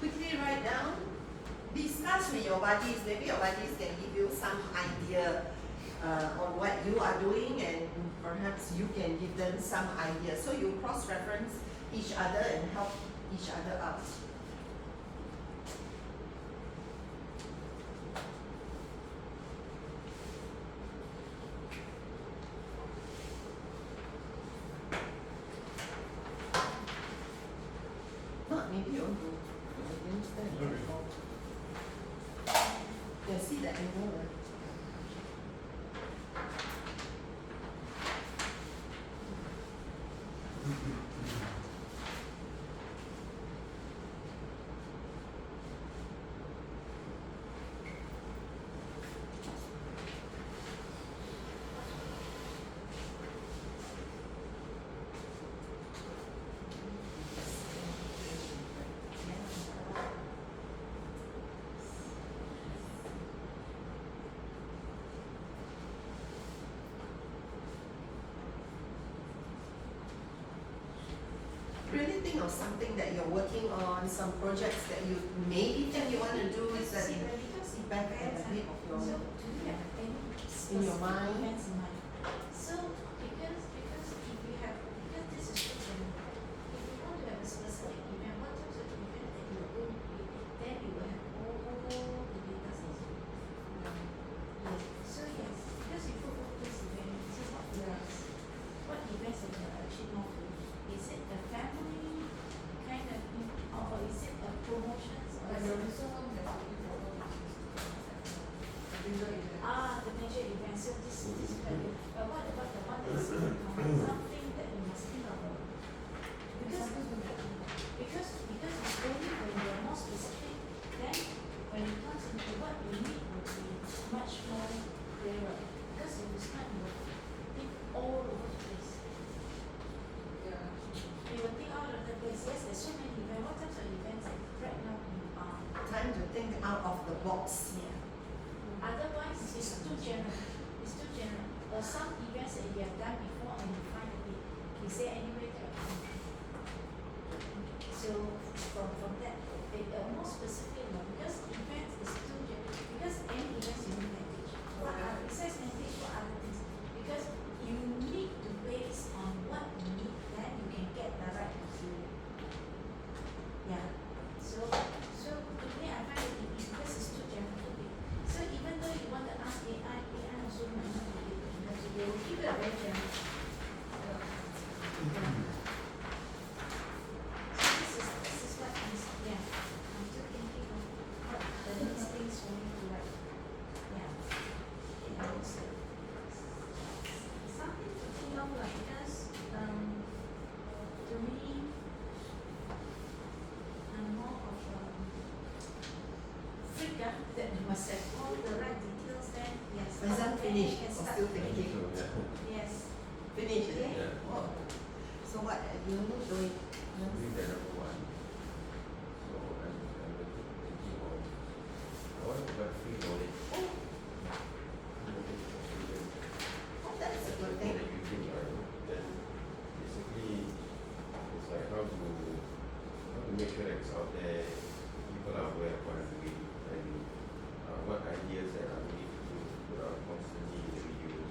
Quickly write down. Discuss with your buddies. Maybe your buddies can give you some idea on what you are doing, and perhaps you can give them some idea. So you cross-reference each other and help each other out. Not maybe you want to against them. Yeah, see the angle, right? Really think of something that you're working on, some projects that you maybe think you want to do is that back at the head of your, So, do you have any in your specific mind. events in mind? So, because if you have, because this is so general, if you want to have a specific event, what types of event that you are going to create, then you will have all the data sets. Yes. So yes, because you put all this event, this is what events. What events that you are actually more to? Is it a family kind of thing, or is it a promotions or Like is the it recent one that's looking for all the bigger event. the major events? So this is very. But what about the one that's something that you must think about? Because because it's only when you are more specific, then when it comes into what you need will be much more clearer. Because if you start, you will think all over the place. Yeah. You will think all over the place. Yes, there's so many events. What types of events right now you are? Time to think out of the box. Yeah. Otherwise, it's too general. It's too general. Or some events that you have done before and you find a bit. Is there any way to account? So from that, they are more specific now because events is too general. Because any events you need manage. What are besides manage for other things? Because you need to base on what you need, then you can get the right material. Yeah. So to me I find that because it's too general to be. So even though you want to ask AI also might not be able to answer. They will keep it very general. Yeah. So this is what I'm yeah. I'm still thinking of what the next things for me to write. Yeah. And also something to think of like because to me I'm more of freak that you must have all the right details then yes. Exam Then finished you can or start still thinking. thinking? So, yeah. Yes. Finish, is it? Yeah. Oh. So what, you know, doing? Doing the number one. So I'm thinking of I want to have free knowledge. Oh, oh, that's a good thing. That you think then basically it's like how to make sure that it's out there, people are aware of what I'm doing and what ideas that I'm going to put out constantly in the videos.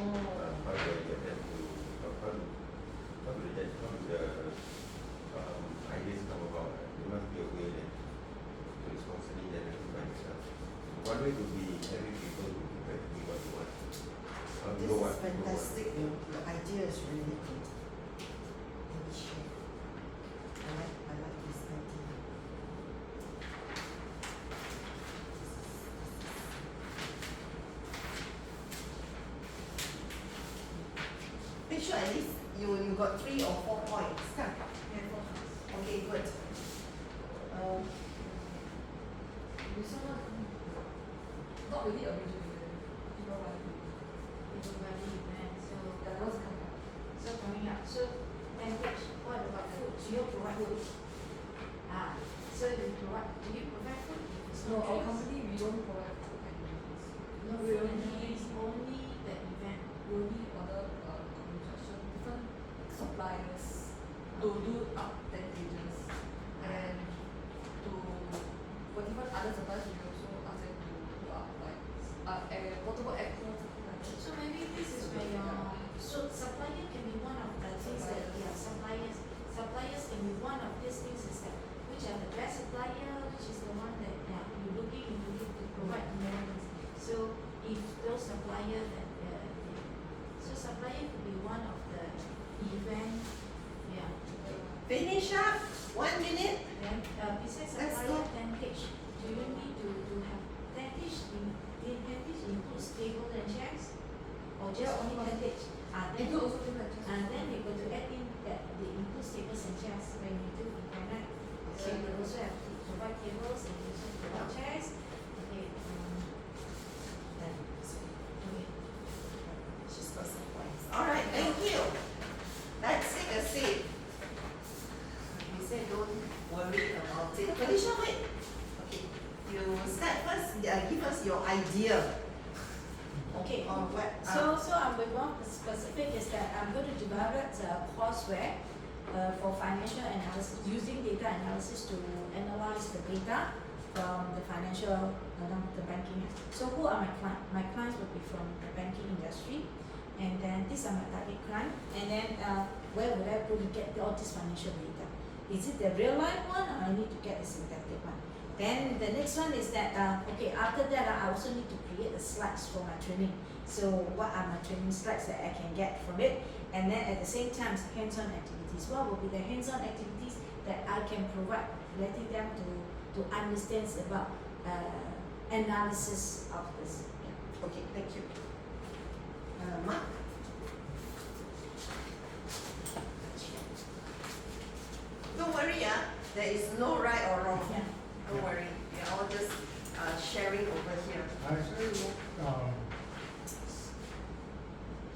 Oh. How do I get them to how do the ideas come about? There must be a way that so it's constantly generated by itself. One way would be having people who what you want. This Know is what people want. fantastic. Your idea is really good. Let me share. I like this idea. Make sure at least you got 3 or 4 points. Kan? Okay, good. This one not really original. People want to Everybody event. So that was coming up. so coming up. So language. What about food? Do you provide food? So you provide. Do you provide food? It's No, not our drinks. company we don't provide food and drinks. No we food and only drinks. Only the event. we only order construction different suppliers to do up 10 pages and to for different other suppliers we also ask them to do up like portable aircon something like that. So maybe this is where your so supplier can be one of the things that suppliers can be one of these things is that which are the best supplier, which is the one that you're looking into to provide more. So if those supplier that so supplier could be one of the event, Finish up. 1 minute. Then besides Let's supplier go. tentage, do you need to have tentage tentage includes tables and chairs? Or just Yeah, only of course. tentage? They do also do that. And then they got to add in that they include tables and chairs when you do event, right? So Okay. they also have to provide tables and also provide chairs. Okay, Then, okay. she's got some points. Alright, thank you. Let's take a seat. We said don't worry about it. Felicia, wait. Okay, you start first. Give us your idea Okay. on what. So I'm going more specific is that I'm going to develop a courseware for financial analysis using data analysis to analyze the data from the financial, the banking. So who are my clients? My clients will be from the banking industry, and then these are my target client. And then where would I go to get all this financial data? Is it the real life one, or I need to get a synthetic one? Then the next one is that okay, after that I also need to create the slides for my training. So what are my training slides that I can get from it? And then at the same time, hands-on activities. What will be the hands-on activities that I can provide, letting them to understand about analysis of this. Yeah. Okay, thank you. Mark? Don't worry, there is no right or wrong. Yeah. Don't worry, we are all just sharing over here. I actually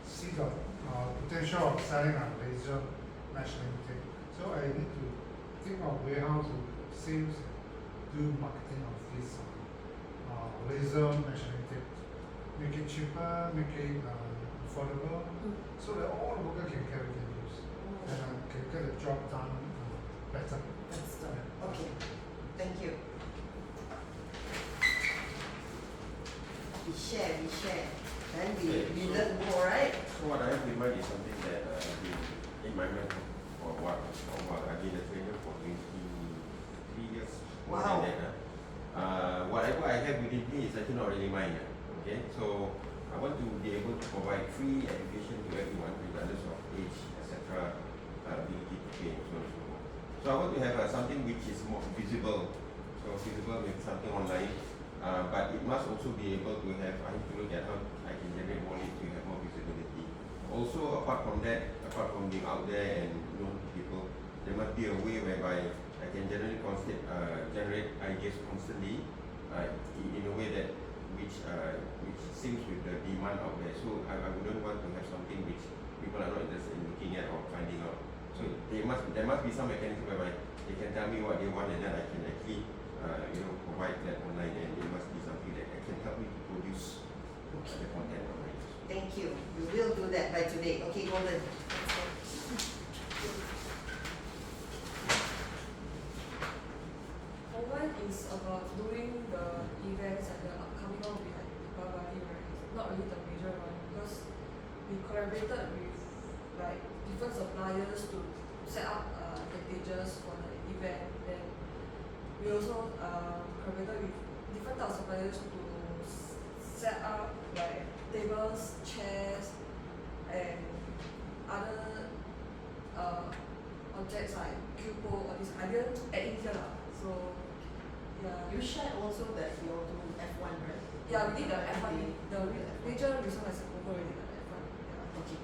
see the potential of selling a laser measuring tape. So I need to think of way how to sales do marketing of this laser measuring tape. Make it cheaper, make it affordable, so that all the worker can carry can use and can get the job done better. That's done. Okay, thank you. We share. Then we learn more, right? So what I have in mind is something that I've been in my mind for a while. I've been a trainer for 23 years. more Wow. than that, whatever I have within me is actually not really mine. Okay, so I want to be able to provide free education to everyone, regardless of age, etc., ability to pay, and so on and so forth. So I want to have something which is more visible. So visible with something online. But it must also be able to have, I need to look at how I can generate more leads to have more visibility. Also, apart from that, apart from being out there and known to people, there must be a way whereby I can generate ideas constantly in a way that which syncs with the demand out there. So I wouldn't want to have something which people are not interested in looking at or finding out. So there must be some mechanism whereby they can tell me what they want, and then I can actually provide that online, and it must be something that can help me to produce the content online. Thank you. We will do that by today. Okay, Golden. One is about doing the events and the upcoming one will be like Deepavali, right? Not really the major one because we collaborated with like different suppliers to set up the pages for the event. Then we also collaborated with different types of suppliers to set up like tables, chairs, and other objects like cupo, all these. I didn't add in here lah. So yeah. You shared also that you're doing F1, right? Yeah, we did the F1, the major reason is over already, the F1. Yeah. Okay.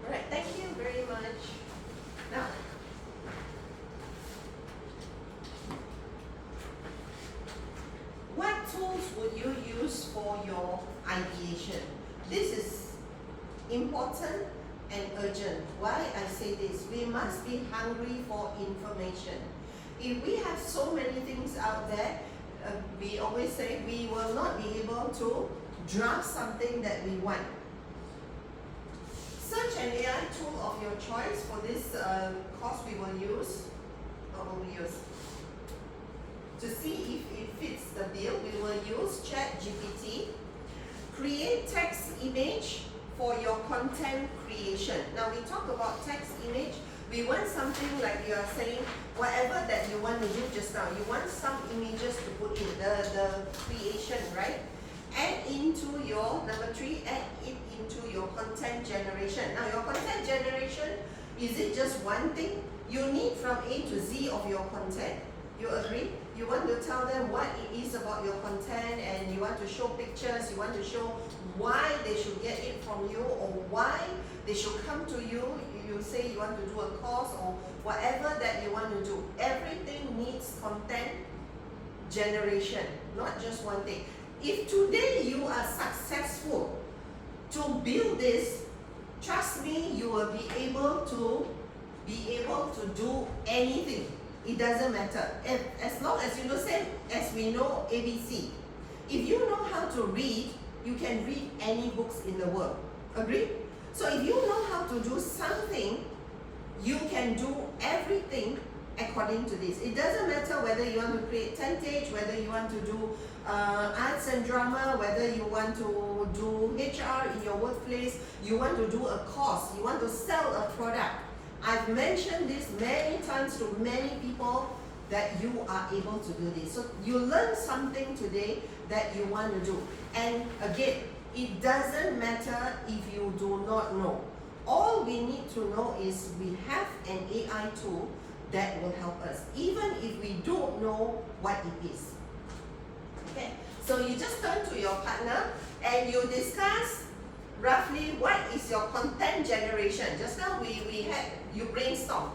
Alright, thank you very much. Now, what tools would you use for your ideation? This is important and urgent. Why I say this? We must be hungry for information. If we have so many things out there, we always say we will not be able to draft something that we want. Search an AI tool of your choice. For this course we will use, what will we use? To see if it fits the bill, we will use ChatGPT. Create text image for your content creation. Now we talk about text image. We want something like you are saying, whatever that you want to do just now. You want some images to put in the creation, right? Add into your, number 3, add it into your content generation. Now your content generation, is it just one thing? You need from A to Z of your content. You agree? You want to tell them what it is about your content, and you want to show pictures, you want to show why they should get it from you, or why they should come to you. You say you want to do a course or whatever that you want to do. Everything needs content generation, not just one thing. If today you are successful to build this, trust me, you will be able to do anything. It doesn't matter. As long as you know, same as we know ABC. If you know how to read, you can read any books in the world. Agree? So if you know how to do something, you can do everything according to this. It doesn't matter whether you want to create tentage, whether you want to do arts and drama, whether you want to do HR in your workplace, you want to do a course, you want to sell a product. I've mentioned this many times to many people that you are able to do this. So you learn something today that you want to do. And again, it doesn't matter if you do not know. All we need to know is we have an AI tool that will help us, even if we don't know what it is. Okay, so you just turn to your partner and you discuss roughly what is your content generation. Just now we had, you brainstorm.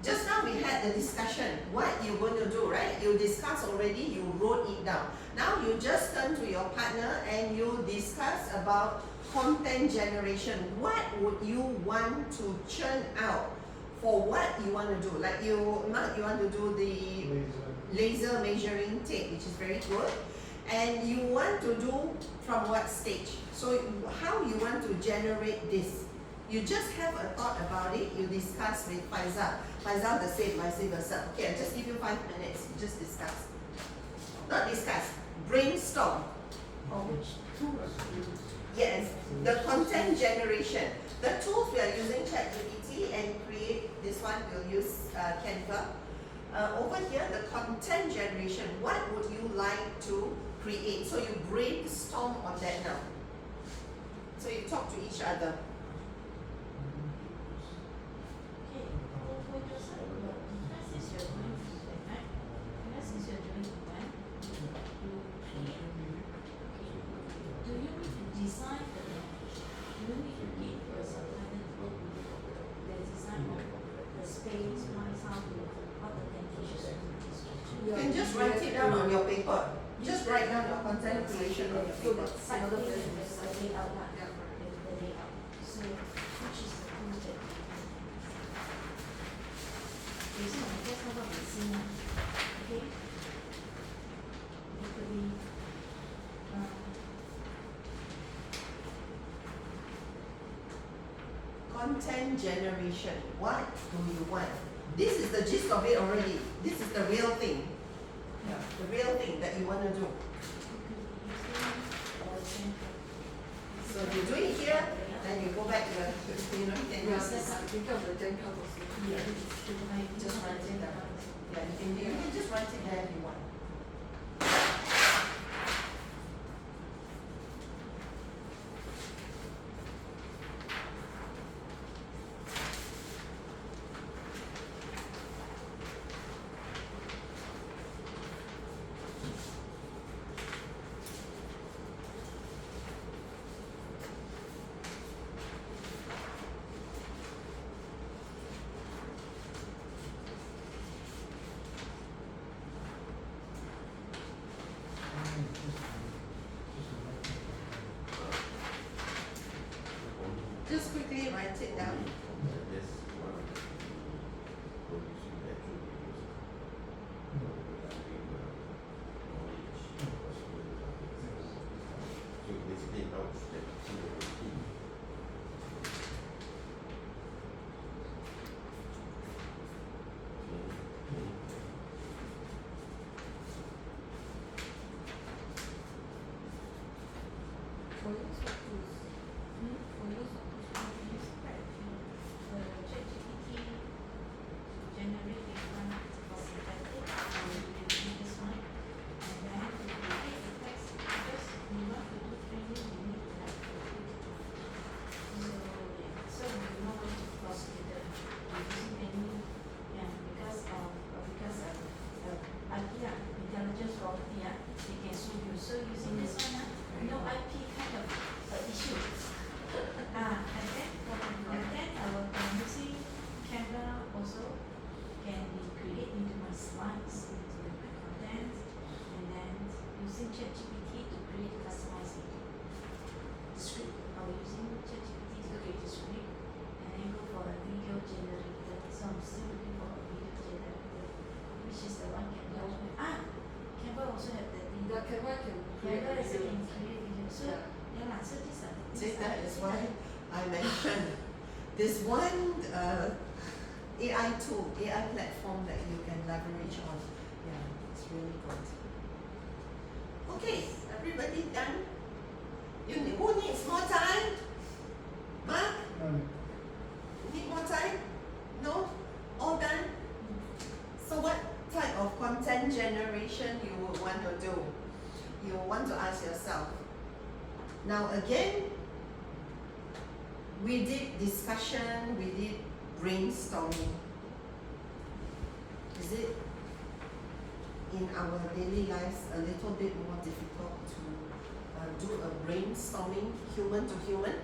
Just now we had the discussion, what you're going to do, right? You discussed already, you wrote it down. Now you just turn to your partner and you discuss about content generation. What would you want to churn out for what you want to do? Like you want to do the laser measuring tape, which is very good. And you want to do from what stage? So how you want to generate this? You just have a thought about it, you discuss with Faizal. Faizal the same, vice versa. Okay, I'll just give you 5 minutes, just discuss. Not discuss, brainstorm. Which tools? Yes, the content generation. The tools we are using ChatGPT and create, this one we'll use Canva. Over here, the content generation, what would you like to create? So you brainstorm on that now. So you talk to each other. Okay, for yourself, since you're doing feedback, since you're doing feedback, do you need to design the do you need to give yourself the design of the space, how to what the temptation You can just write it down on your paper. Just write down your content creation on your paper. Side the layout lah, the layout. So which is the tool that you see, that's not what we see now. Okay? It could be Content generation. What do you want? This is the gist of it already. This is the real thing. Yeah, the real thing that you want to do. So you do it here, then you go back to the, you can use this. Think of the Gen Card also. Just write it down. Yeah, you can just write it there if you want. Just quickly write it down. Yes, one of the producing actual videos. So basically now it's like For yours, what tools? For yours, what tools? ChatGPT generate a one for synthetic, using this one, and then to create the text, because we want to do training, we need to have the so we know how to cross with the using any, because intelligence property, we can so use. So using this one, no IP kind of issue. And then using Canva also can be created into my slides, into my content, and then using ChatGPT to create customized script. I was using ChatGPT to create a script, and then go for a video generator. So I'm still looking for a video generator, which is the one Canva. Canva also have that thing. The camera can create Canva also videos. can create video. So so these are See, that is why I mentioned this one AI tool, AI platform that you can leverage on. Yeah, it's really good. Okay, everybody done? Who needs more time? Mark? Need more time? No? All done? So what type of content generation you would want to do? You want to ask yourself. Now again, we did discussion, we did brainstorming. Is it in our daily lives a little bit more difficult to do a brainstorming human to human?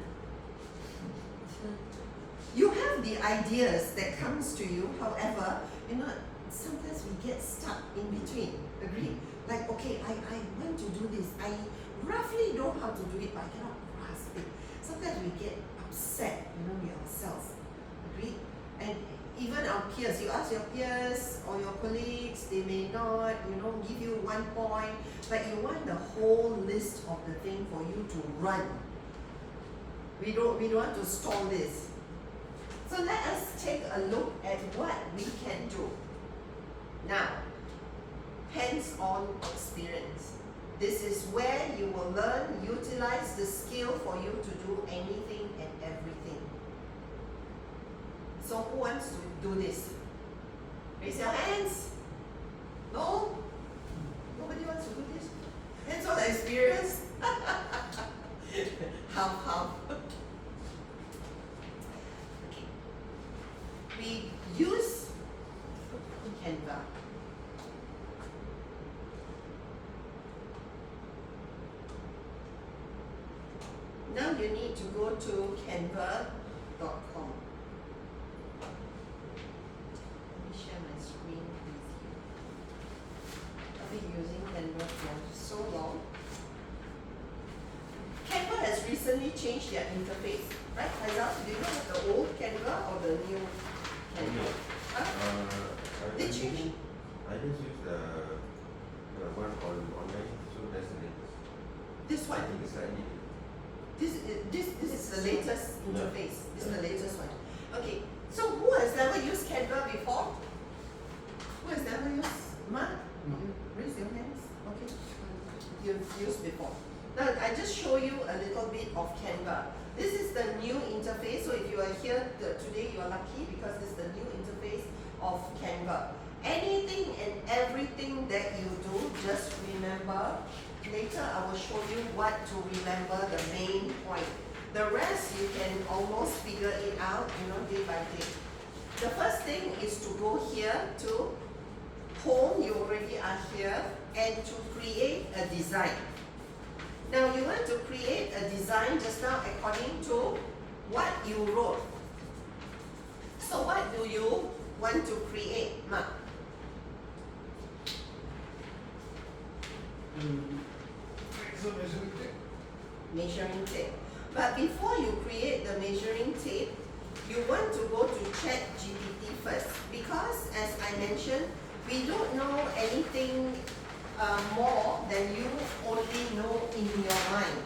You have the ideas that comes to you, however, sometimes we get stuck in between. Agree? Like, okay, I want to do this. I roughly know how to do it, but I cannot grasp it. Sometimes we get upset, with ourselves. Agree? And even our peers, you ask your peers or your colleagues, they may not, give you 1 point, but you want the whole list of the thing for you to run. We don't want to stall this. So let us take a look at what we can do. Now, hands-on experience. This is where you will learn, utilize the skill for you to do anything and everything. So who wants to do this? Raise your hands. No? Nobody wants to do this? Hands-on experience? Half. Okay. We use Canva. Now you need to go to canva.com. Let me share my screen with you. I've been using Canva for so long. Canva has recently changed their interface, right? Haizal, do you know the old Canva or the new Canva? They changed. I just use the one on online, so that's the latest. This I one. think it's slightly This is the latest interface. This is the latest one. Okay, so who has never used Canva before? Who has never used? Mark? No. You raise your hands. Okay. You've used before. Now I just show you a little bit of Canva. This is the new interface. So if you are here today, you are lucky because this is the new interface of Canva. Anything and everything that you do, just remember. Later I will show you what to remember, the main point. The rest you can almost figure it out, day by day. The first thing is to go here to home, you already are here, and to create a design. Now you want to create a design just now according to what you wrote. So what do you want to create, Mark? So measuring tape. Measuring tape. But before you create the measuring tape, you want to go to ChatGPT first, because as I mentioned, we don't know anything more than you only know in your mind.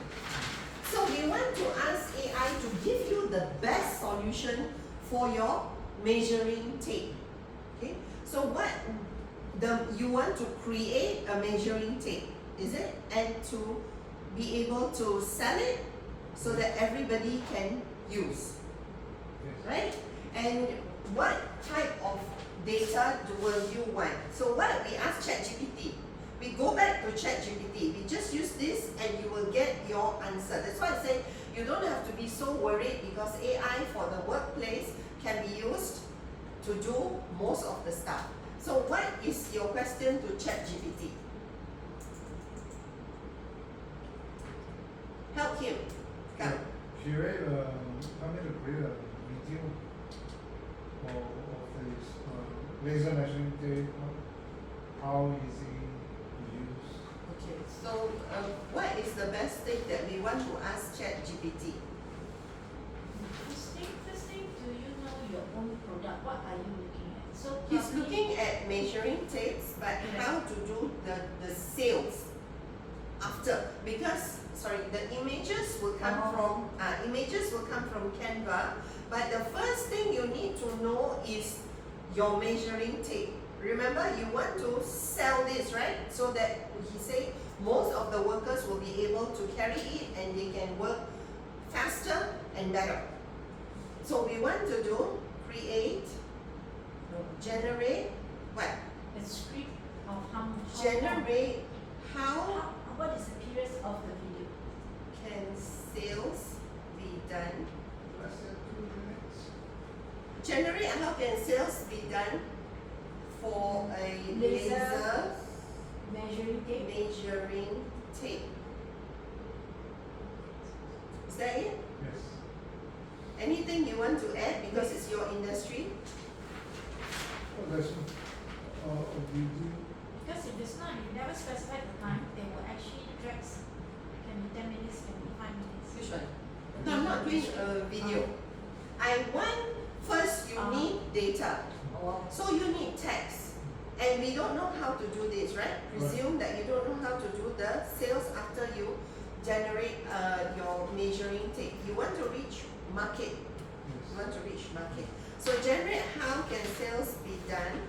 So we want to ask AI to give you the best solution for your measuring tape. Okay? So you want to create a measuring tape, is it? And to be able to sell it so that everybody can use, Yes. right? And what type of data will you want? So what we ask ChatGPT, we go back to ChatGPT, we just use this and you will get your answer. That's why I say you don't have to be so worried, because AI for the workplace can be used to do most of the stuff. So what is your question to ChatGPT? Help him. Come. Create help me to create a video of this laser measuring tape. How easy to use. Okay, so what is the best thing that we want to ask ChatGPT? First thing, do you know your own product? What are you looking at? So He's probably- looking at measuring tapes, but how to do the sales after, because the images will come from Canva, but the first thing you need to know is your measuring tape. Remember, you want to sell this, right? So that he say most of the workers will be able to carry it and they can work faster and better. So we want to do generate what? a script of how Generate how what is the period of the video? can sales be done? Less than 2 minutes. Generate how can sales be done for a Laser laser Measuring tape. measuring tape. Is that it? Yes. Anything you want to add, because it's your industry? Oh, there's a video. Because if it's not, you never specify the time, they will actually drag. Can be 10 minutes, can be 5 minutes. Which one? No, I'm not doing a video. I want first you need data. Oh, So you need text. And we don't know how to do this, right? Presume that you don't know how to do the sales after you generate your measuring tape. You want to reach market. You Yes. want to reach market. So generate how can sales be done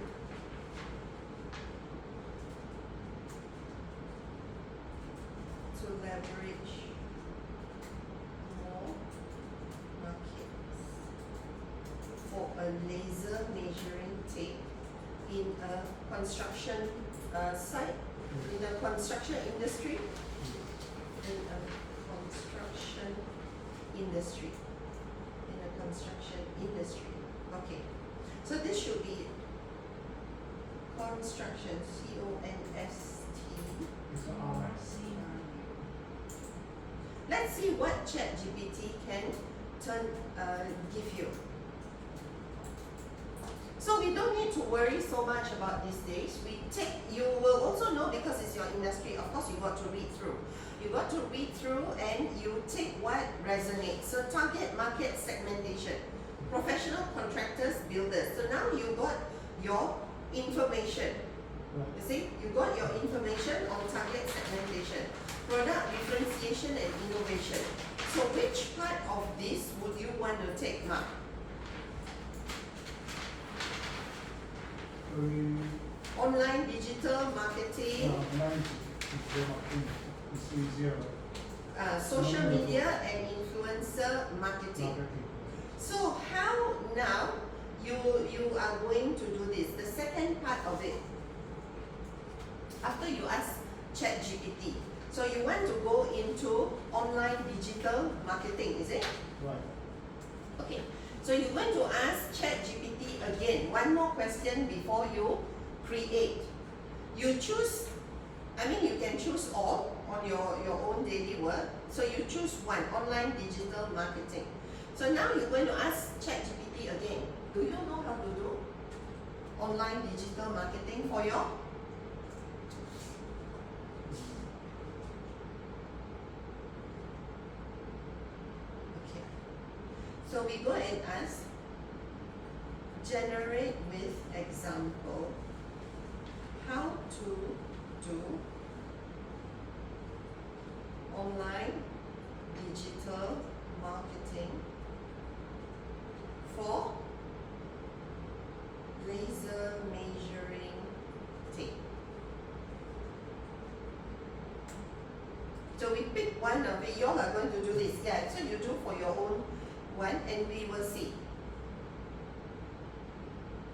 to leverage more markets for a laser measuring tape in a construction site, in the construction industry, in a construction industry, in a construction industry. Okay, so this should be construction, CONST. It's an R. Let's see what ChatGPT can give you. So we don't need to worry so much about these days. You will also know, because it's your industry, of course you got to read through. You got to read through and you take what resonates. So target market segmentation, professional contractors, builders. So now you got your information. You see, you got your information on target segmentation, product differentiation and innovation. So which part of this would you want to take, Mark? Online digital marketing, Online digital marketing is easier. social media and influencer marketing. So how now you are going to do this? The second part of it, after you ask ChatGPT, so you want to go into online digital marketing, is it? Right. Okay. So you're going to ask ChatGPT again one more question before you create. You choose, you can choose all on your own daily work. So you choose one, online digital marketing. So now you're going to ask ChatGPT again. Do you know how to do online digital marketing for your? So we go and ask, generate with example, how to do online digital marketing for laser measuring tape. So we pick one of it. You all are going to do this. Yeah, so you do for your own one and we will see.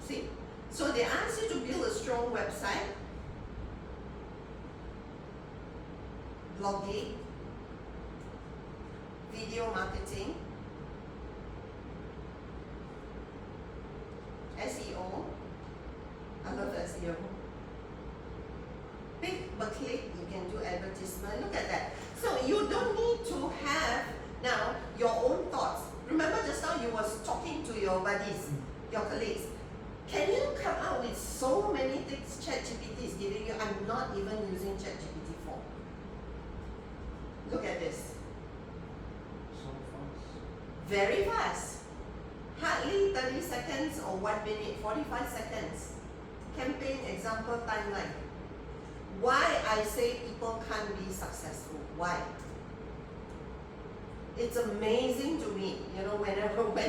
See? So they ask you to build a strong website, blogging, video marketing, SEO. I love SEO. Pick a click, you can do advertisement. Look at that. So you don't need to have now your own thoughts. Remember just now you was talking to your buddies, your colleagues. Can you come out with so many things ChatGPT is giving you? I'm not even using ChatGPT 4. Look at this. So fast. Very fast. Hardly 30 seconds or 1 minute, 45 seconds. Campaign example timeline. Why I say people can't be successful? Why? It's amazing to me, you know, whenever when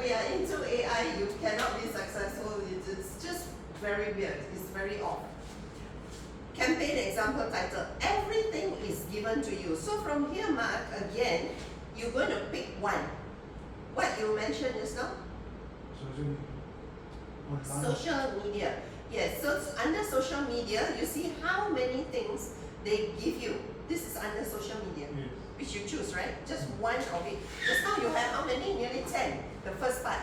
we are into AI, you cannot be successful. It's just very weird. It's very odd. Campaign example title. Everything is given to you. So from here, Mark, again, you're going to pick one. What you mentioned just now? Social media. Yes, so it's under social media, you see how many things they give you. This is under social media, Yes. which you choose, right? Just one of it. Just now you have how many? Nearly 10. The first part.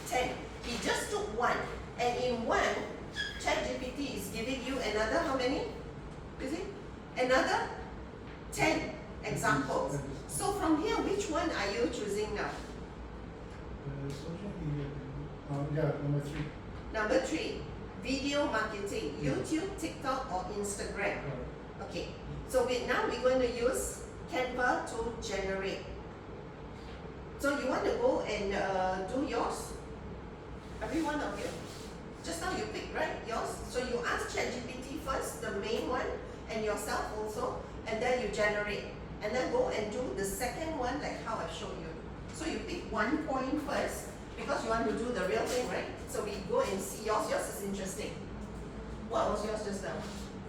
10. He just took one. And in one, ChatGPT is giving you another how many? You see? Another 10 examples. So from here, which one are you choosing now? Social media. Yeah, number 3. Number 3, video marketing, YouTube, TikTok or Instagram. Okay, so now we're going to use Canva to generate. So you want to go and do yours? Every one of you? Just now you pick, right? Yours. So you ask ChatGPT first, the main one, and yourself also, and then you generate. And then go and do the second one like how I showed you. So you pick one point first, because you want to do the real thing, right? So we go and see yours. Yours is interesting. What was yours just now?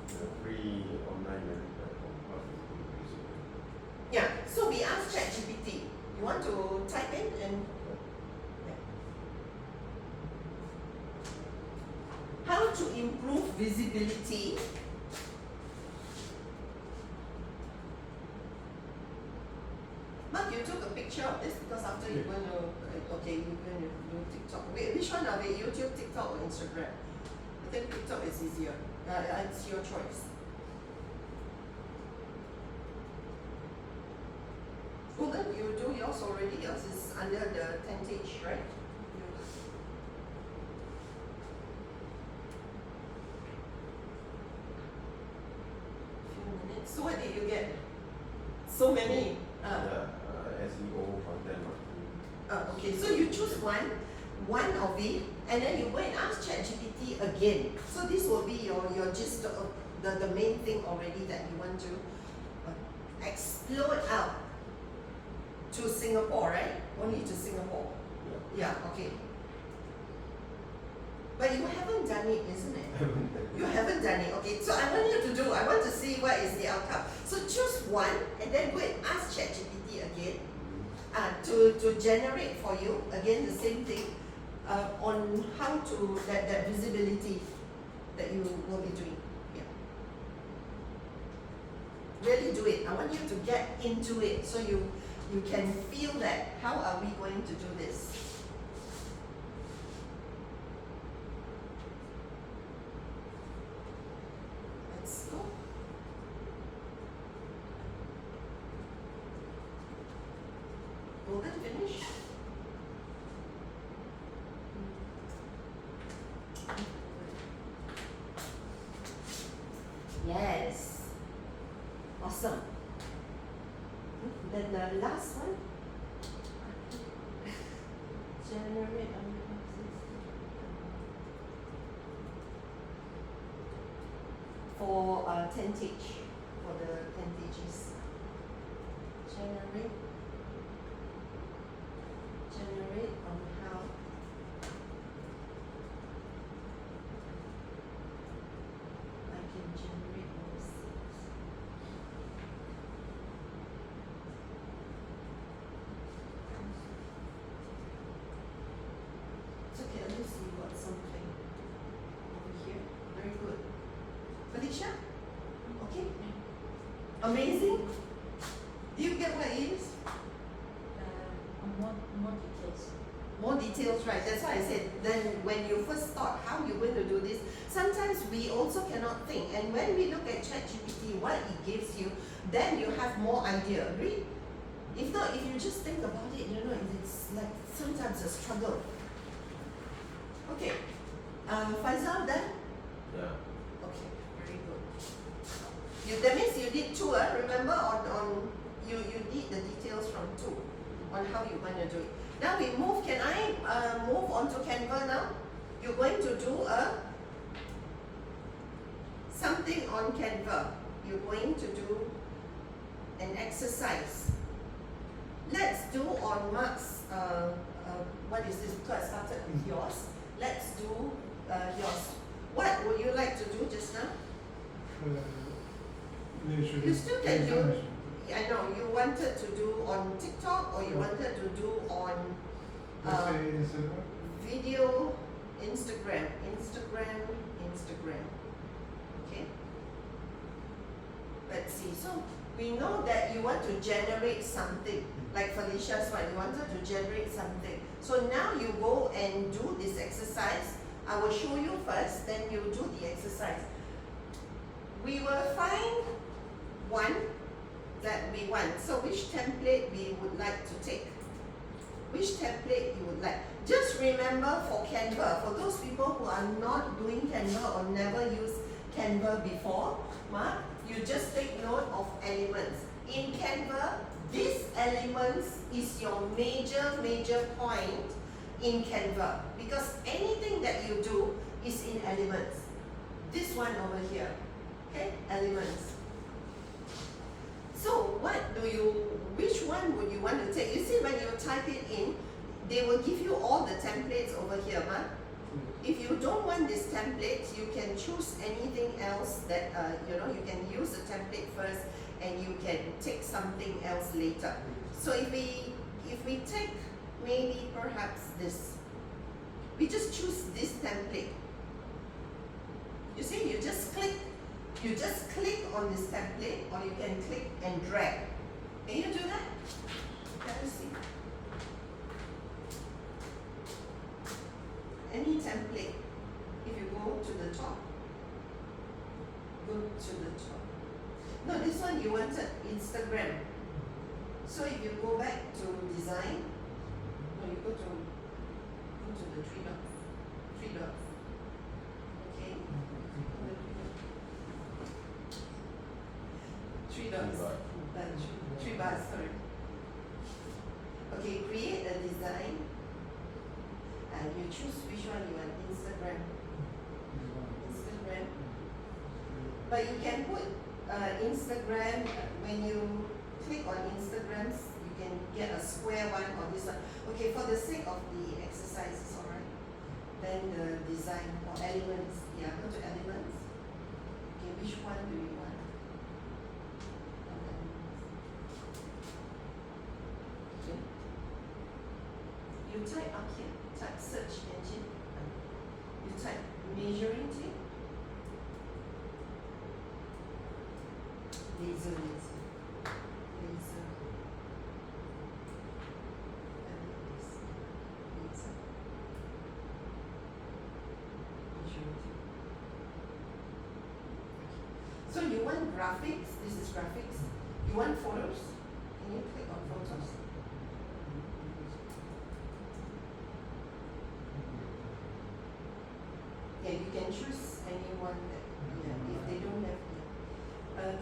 The free online learning platform. What is good, basically. Yeah, so we asked ChatGPT. You want to type in and how to improve visibility Mark, you took a picture of this because after you're going to, okay, you're going to do TikTok. Wait, which one are we? YouTube, TikTok, or Instagram? I think TikTok is easier. It's your choice. Golden, you do yours already. Yours is under the tentage, right? Few minutes. So what did you get? So many. SEO, content marketing. Okay, so you choose one of it, and then you go and ask ChatGPT again. So this will be your gist of the main thing already that you want to explode out to Singapore, right? Only to Singapore. Yeah, okay. But you haven't done it, isn't it? You haven't done it. Okay, so I want you to do, I want to see what is the outcome. So choose one and then go and ask ChatGPT again to generate for you, again the same thing, on how to, that visibility that you will be doing. Yeah. Really do it. I want you to get into it so you can feel that. How are we going to do this? Let's go. Golden finish. Yes. Awesome. Then the last one. Generate for tentage, for the tentages. Generate on how I can generate those things. It's okay, at least you got something over here. Very good. Felicia? Okay? Amazing? Do you get what it is? more details. More details, right? That's why I said then when you first thought how you're going to do this, sometimes we also cannot think. And when we look at ChatGPT, what it gives you, then you have more idea. Agree? If not, if you just think about it, you know, it's like sometimes a struggle. Okay. Faisal, then? Yeah. Okay, very good. That means you did two, remember, on you did the details from two on how you're going to do it. Now we move, can I move on to Canva now? You're going to do something on Canva. You're going to do an exercise. Let's do on Mark's, what is this, because I started with yours. Let's do yours. What would you like to do just now? You still can do. I know you wanted to do on TikTok or you wanted to do on video, Instagram. Okay. Let's see. So we know that you want to generate something, like Felicia's one. You wanted to generate something. So now you go and do this exercise. I will show you first, then you do the exercise. We will find one that we want. So which template we would like to take? Which template you would like? Just remember for Canva, for those people who are not doing Canva or never used Canva before, you just take note of elements. In Canva, these elements is your major point in Canva, because anything that you do is in elements. This one over here, okay, elements. So which one would you want to take? You see, when you type it in, they will give you all the templates over here, If you don't want this template, you can choose anything else that, you can use the template first and you can take something else later. So if we take maybe perhaps this, we just choose this template. You see, you just click on this template, or you can click and drag. Can you do that? Let us see. Any template, if you go to the top, No, this one you wanted Instagram. So if you go back to design, no, you go to the three dots. Okay. Three bars, sorry. Okay, create a design and you choose which one you want. Instagram. But you can put Instagram, when you click on Instagrams, you can get a square one or this one. Okay, for the sake of the exercise, it's alright. Then the design or elements, go to elements. Okay, which one do you want? Okay. You type up here, type search engine. You type measuring tape. Laser. So you want graphics, this is graphics. You want photos? Can you click on photos? Yeah, you can choose anyone that, if they don't have,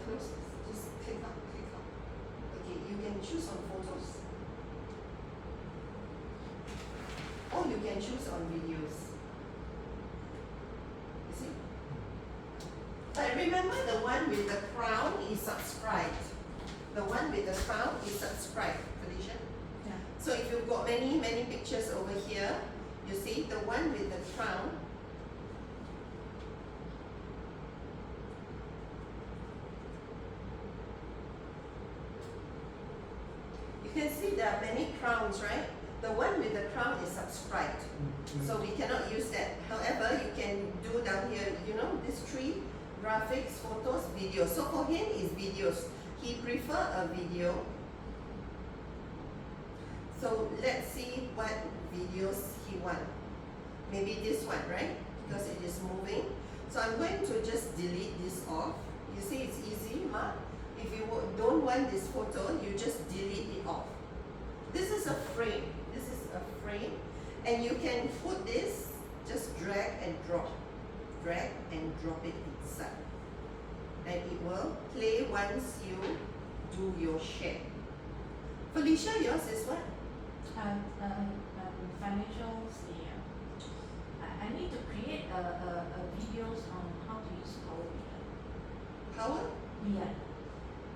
close this, just click up. Okay, you can choose on photos. you can choose on videos. You see? But remember the one with the crown is subscribed. The one with the crown is subscribed, Felicia. Yeah. So if you've got many pictures over here, you see the one with the crown. You can see there are many crowns, right? The one with the crown is subscribed. So we cannot use that. However, you can do down here, you know, these three: graphics, photos, videos. So for him is videos. He prefer a video. So let's see what videos he want. Maybe this one, right? Because it is moving. So I'm going to just delete this off. You see it's easy, Mark? If you don't want this photo, you just delete it off. This is a frame. This is a frame. And you can put this, just drag and drop. Drag and drop it inside. And it will play once you do your share. Felicia, yours is what? Financials. I need to create a videos on how to use Power BI. Power? BI.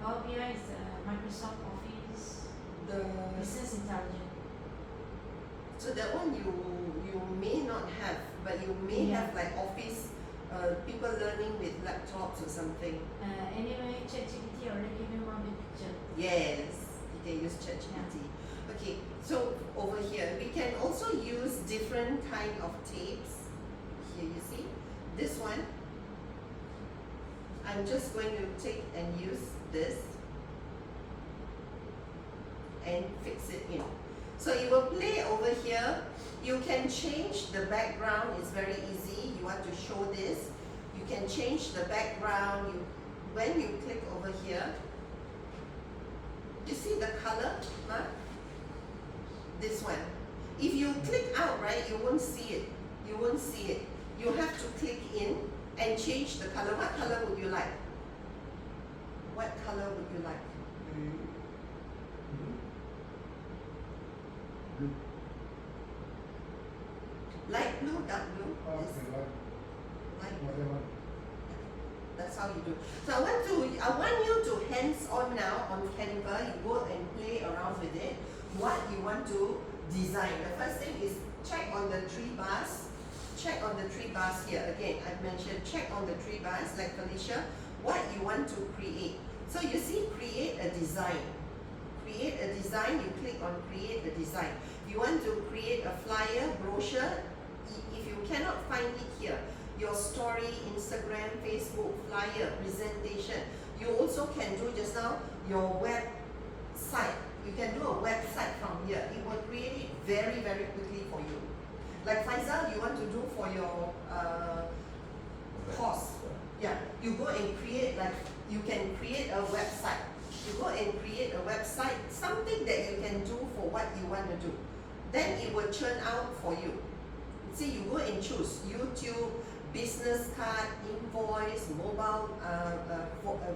Power BI is Microsoft Office The Business Intelligence. So that one you may not have, but you may Yeah. have like office, people learning with laptops or something. Anyway, ChatGPT already gave me one big picture. Yes, you can use ChatGPT. Okay, so over here we can also use different kind of tapes. Here you see this one. I'm just going to take and use this and fix it in. So it will play over here. You can change the background. It's very easy. You want to show this, you can change the background. When you click over here, you see the color, huh? This one. If you click out, right, you won't see it. You won't see it. You have to click in and change the color. What color would you like? What color would you like? Blue. Light blue, dark blue? Okay, Yes, like light blue. whatever. That's how you do. So I want you to hands on now on Canva. You go and play around with it. What you want to design. The first thing is check on the three bars. Check on the three bars here. Again, I've mentioned check on the three bars like Felicia. What you want to create. So you see create a design. Create a design, you click on create a design. You want to create a flyer, brochure. If you cannot find it here, your story, Instagram, Facebook, flyer, presentation. You also can do just now your website. You can do a website from here. It will create it very quickly for you. Like Faisal, you want to do for your course. Yeah, you go and create, like you can create a website. You go and create a website, something that you can do for what you want to do. Then it will churn out for you. See, you go and choose YouTube, business card, invoice, mobile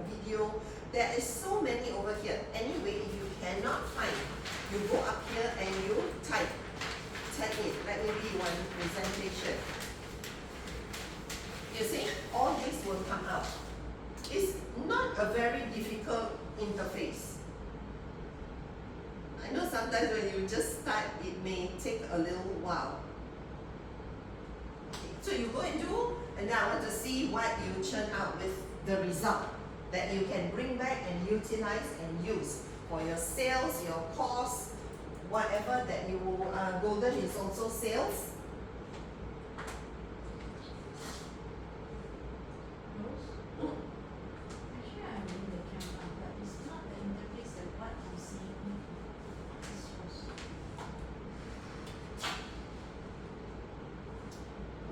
video. There is so many over here. Anyway, if you cannot find, you go up here and you type it. Like maybe you want presentation. You see, all this will come out. It's not a very difficult interface. I know sometimes when you just start, it may take a little while. Okay, so you go and do, and now I want to see what you churn out with the result that you can bring back and utilize and use for your sales, your course, whatever that you Golden is also sales. Those? Actually, I'm in the camera, but it's not the interface that what I'm seeing. This was.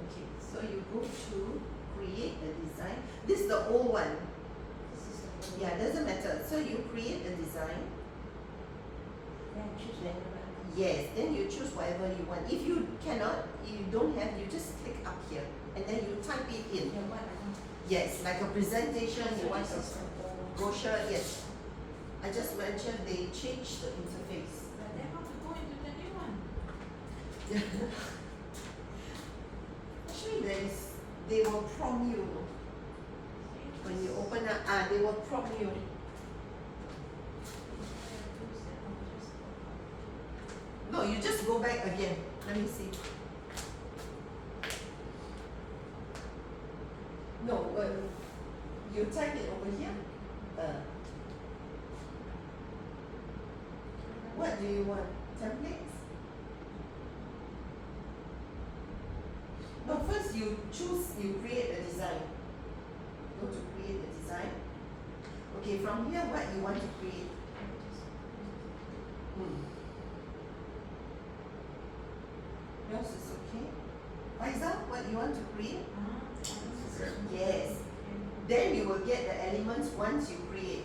Okay, so you go to create a design. This is the old one. This is the one. Yeah, doesn't matter. So you create a design. Then choose whatever. Yes, then you choose whatever you want. If you cannot, you don't have, you just click up here and then you type it in. Yeah, what I want. Yes, like a presentation, you want This is a the old. brochure, yes. I just mentioned they changed the interface. But then how to go into the new one? they will prompt you. When you open up, they will prompt you. No, you just go back again. Let me see. No, you type it over here. What do you want? Templates? No, first you choose, you create a design. Go to create a design. Okay, from here, what you want to create? Yours is okay. Faisal, what you want to create? Yes. Then you will get the elements once you create.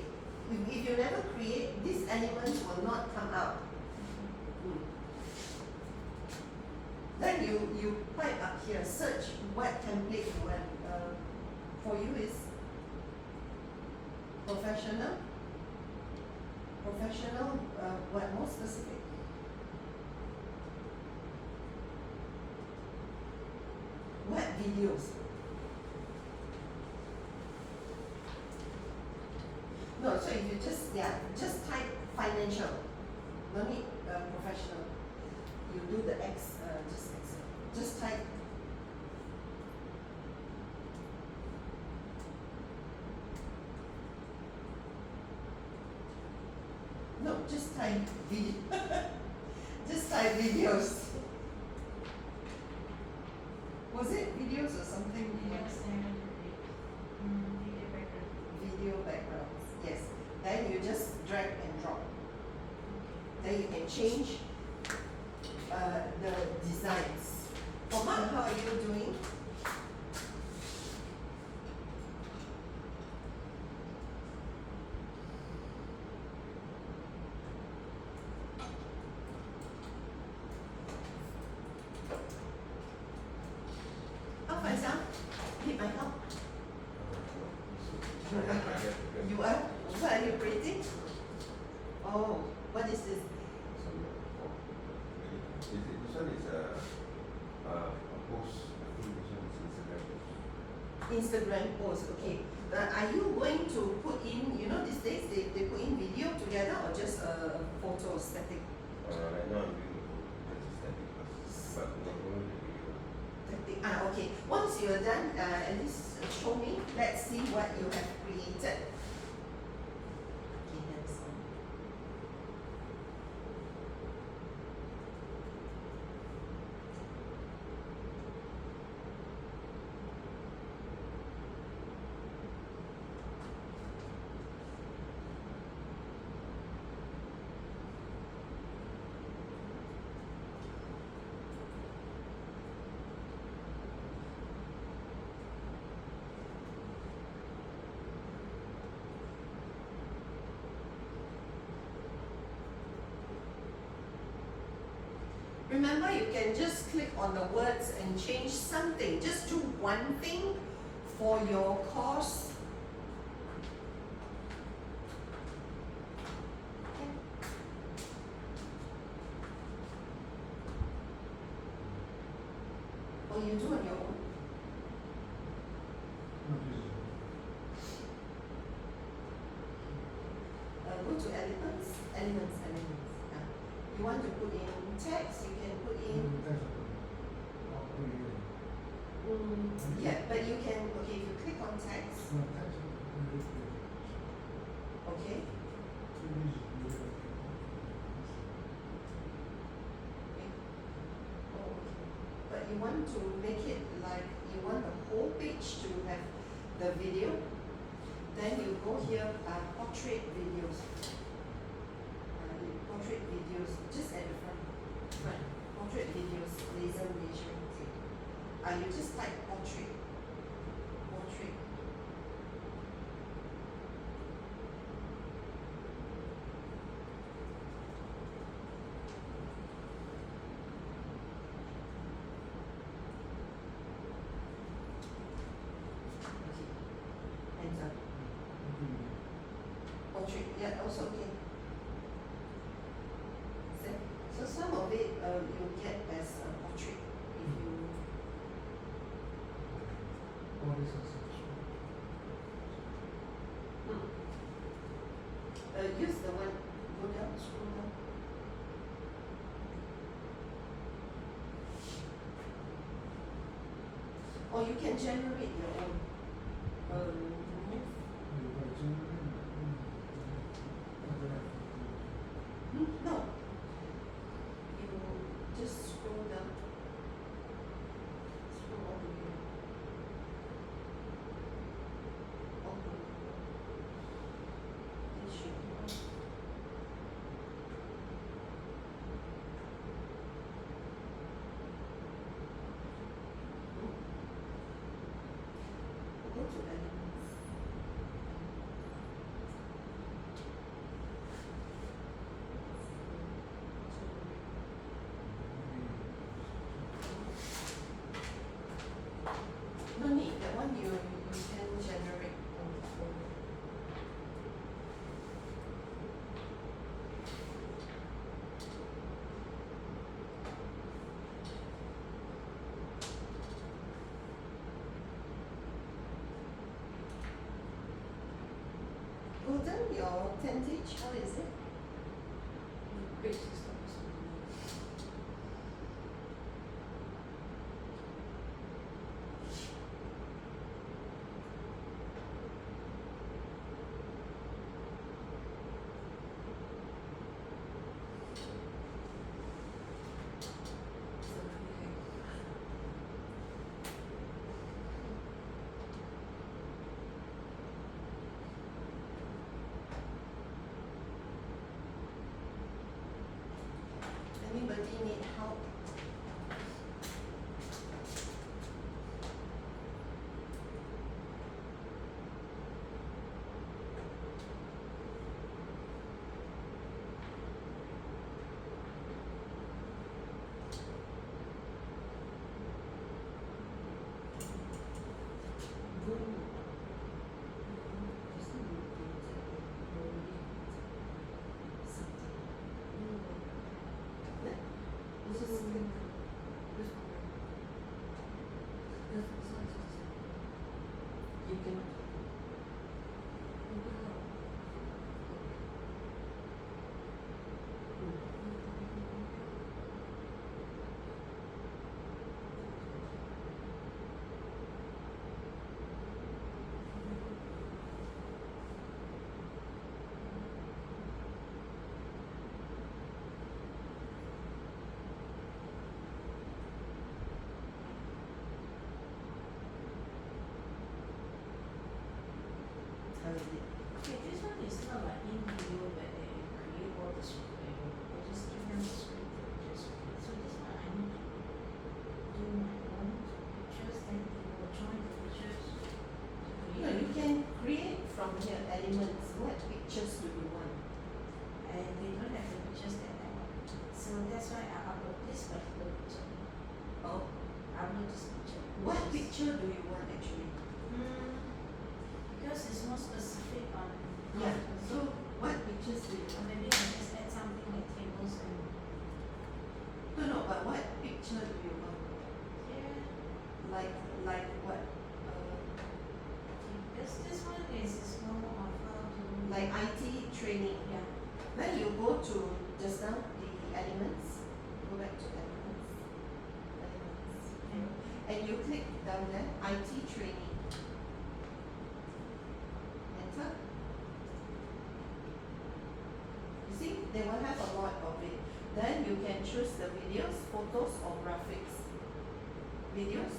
If you never create, these elements will not come out. Then you type up here, search what template you want. For you is professional. Professional, what more specific? What videos? No, so if you just type financial, no need professional. You do the X, just type. No, just type video. Just type videos. Was it videos or something? Video backgrounds, yes. Then you just drag and drop. Then you can change the designs. For Mark, how are you doing? How Faisal? Need my help? You are? What are you creating? Oh, what is this? This one is a post. I think this one is Instagram post, okay. Are you going to put in, these days they put in video together or just a photo static? Right now I'm doing just static first, but not only the video. Static. Okay. Once you're done, at least show me. Let's see what you have created. Okay, that's all. Remember, you can just click on the words and change something. Just do one thing for your course. Okay. Or you do on your own. Go to elements. Yeah. You want to put in text, you can put in. Yeah, but you can, okay, if you click on text, okay, oh, okay. But you want to make it like, you want the whole page to have the video, then you go here, portrait videos. Portrait videos, just at the front. Portrait videos, laser measuring tape. You just type portrait. Portrait. Okay. Hands up. Portrait, yeah, also okay. So some of it you get as a portrait if you Go down, scroll down. Or you can generate your own. Remove. No. You just scroll down. Scroll all the way down. All the way down. It should be on. Go to elements. No need, that one you can generate on the phone. Golden, your tentage, how is it? The grade system is really Anybody need help? This is you can tell it. Okay, this one is not like in video where they create all the script. I just give them the script, they just create. So this one I need to do my own pictures, then they will join the pictures to No, create. you can create from here elements. What pictures do you want? And they don't have the pictures that I want. So that's why I upload this particular picture. Oh, Upload this picture. what Which is- picture do you want actually? Because it's more specific on Yeah. So what pictures do you or want? maybe I can just add something like tables and No, but what picture do you want? here. Like what? This one is more of how to Like IT training. yeah. Then you go to just now the elements. Go back to elements. Elements. And you click down there, IT training. Enter. You see, they will have a lot of it. Then you can choose the videos, photos or graphics. Videos.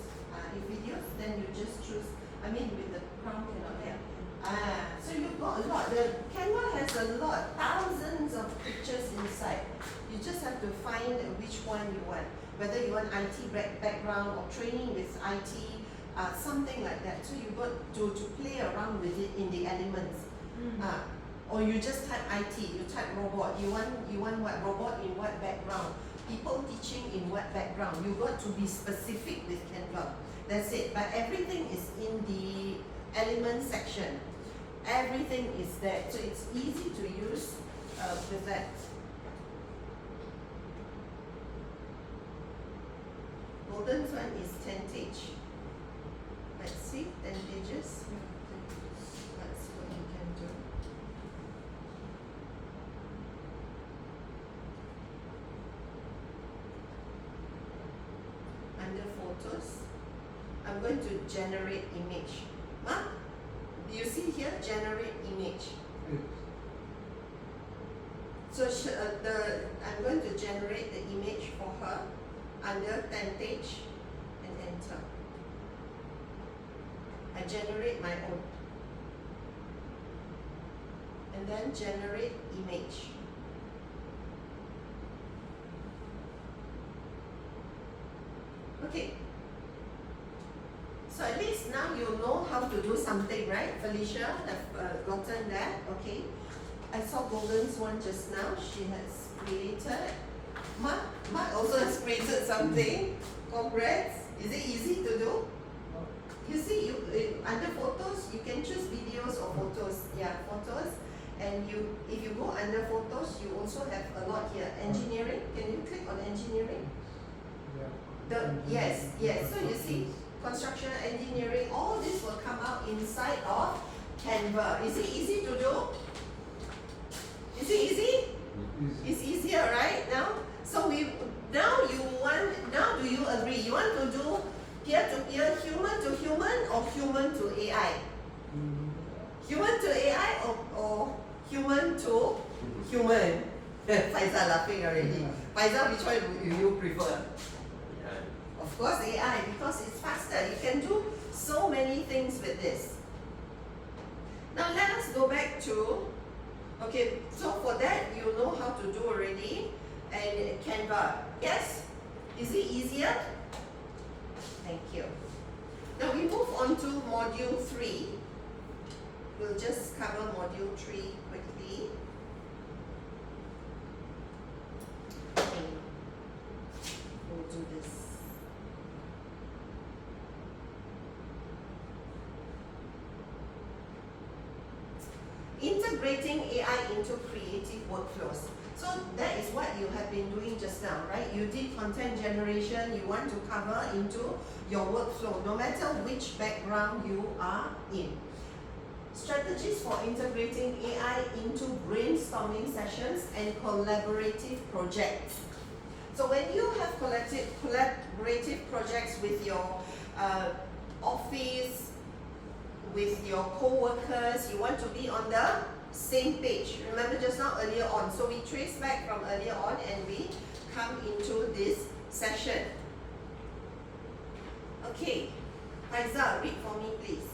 If videos, then you just choose, with the crown cannot have. So you've got a lot. The Canva has a lot, thousands of pictures inside. You just have to find which one you want. Whether you want IT background or training with IT, something like that. So you got to play around with it in the elements. Or you just type IT, you type robot. You want what robot in what background? People teaching in what background? You got to be specific with Canva. That's it. But everything is in the element section. Everything is there, so it's easy to use with that. Golden's one is tentage. Let's see, tentages. Let's see what you can do. photos. I'm going to generate image. Mark, do you see here generate image? Yes. So I'm going to generate the image for her under tentage and enter. I generate my own. And then generate image. Okay. So at least now you know how to do something, right? Felicia have gotten that, okay. I saw Golden's one just now. She has created. Mark also has created something. Congrats. Is it easy to do? You see, under photos, you can choose videos or photos. Yeah, photos. And if you go under photos, you also have a lot here. Engineering. Can you click on engineering? Yes. So you see, construction, engineering, all this will come out inside of Canva. Is it easy to do? Is it easy? It's easier, right? Now, so now do you agree? You want to do peer-to-peer, human to human, or human to AI? Human to AI or human to human? Faisal laughing already. Faisal, which one do you prefer? Of course AI, because it's faster. You can do so many things with this. Now let us go back to, okay, so for that you know how to do already. And Canva, yes? Is it easier? Thank you. Now we move on to module 3. We'll just cover module 3 quickly. Okay. We'll do this. Integrating AI into creative workflows. So that is what you have been doing just now, right? You did content generation, you want to cover into your workflow, no matter which background you are in. Strategies for integrating AI into brainstorming sessions and collaborative projects. So when you have collaborative projects with your office, with your co-workers, you want to be on the same page. Remember just now earlier on. So we trace back from earlier on and we come into this session. Okay, Faisal, read for me please.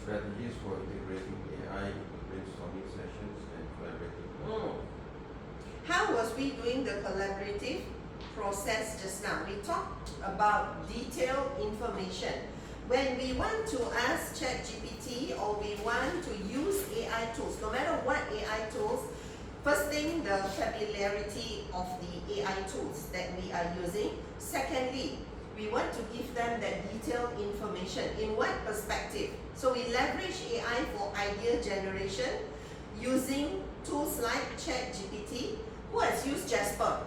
Strategies for integrating AI into brainstorming sessions and collaborative. How was we doing the collaborative process just now? We talked about detailed information. When we want to ask ChatGPT or we want to use AI tools, no matter what AI tools, first thing, the familiarity of the AI tools that we are using. Secondly, we want to give them that detailed information. In what perspective? So we leverage AI for idea generation using tools like ChatGPT. Who has used Jasper?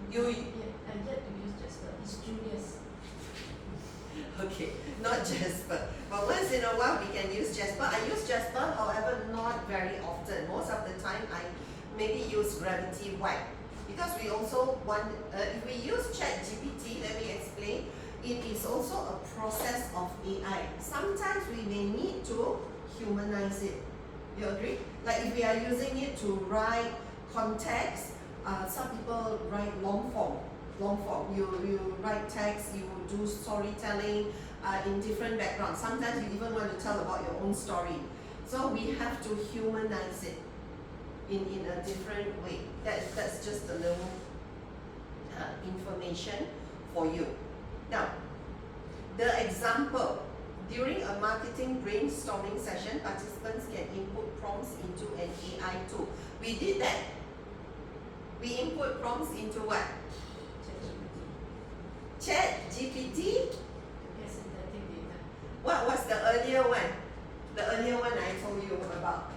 I yet to use Jasper. It's Julius. Okay, not Jasper. But once in a while we can use Jasper. I use Jasper, however, not very often. Most of the time I maybe use Gravity Wipe. Because we also want, if we use ChatGPT, let me explain, it is also a process of AI. Sometimes we may need to humanize it. You agree? Like if we are using it to write context, some people write long form. You write text, you do storytelling in different backgrounds. Sometimes you even want to tell about your own story. So we have to humanize it in a different way. That's just a little information for you. Now, the example. During a marketing brainstorming session, participants can input prompts into an AI tool. We did that. We input prompts into what? ChatGPT. Yes, synthetic data. What was the earlier one? The earlier one I told you about.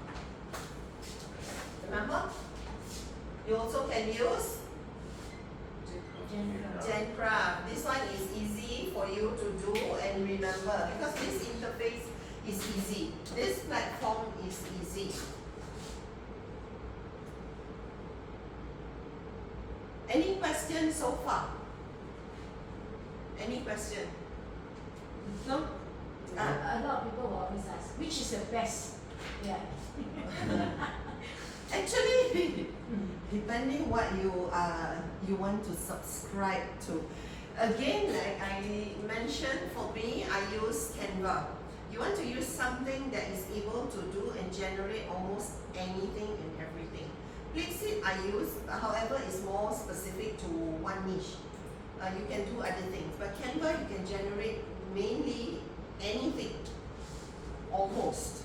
Remember? You also can use GenCraft. This one is easy for you to do and remember because this interface is easy. This platform is easy. Any questions so far? Any question? No? A lot of people will always ask, which is the best? Yeah. Actually, depending what you want to subscribe to. Again, like I mentioned, for me, I use Canva. You want to use something that is able to do and generate almost anything and everything. Flipsit I use, however, is more specific to one niche. You can do other things, but Canva you can generate mainly anything, almost.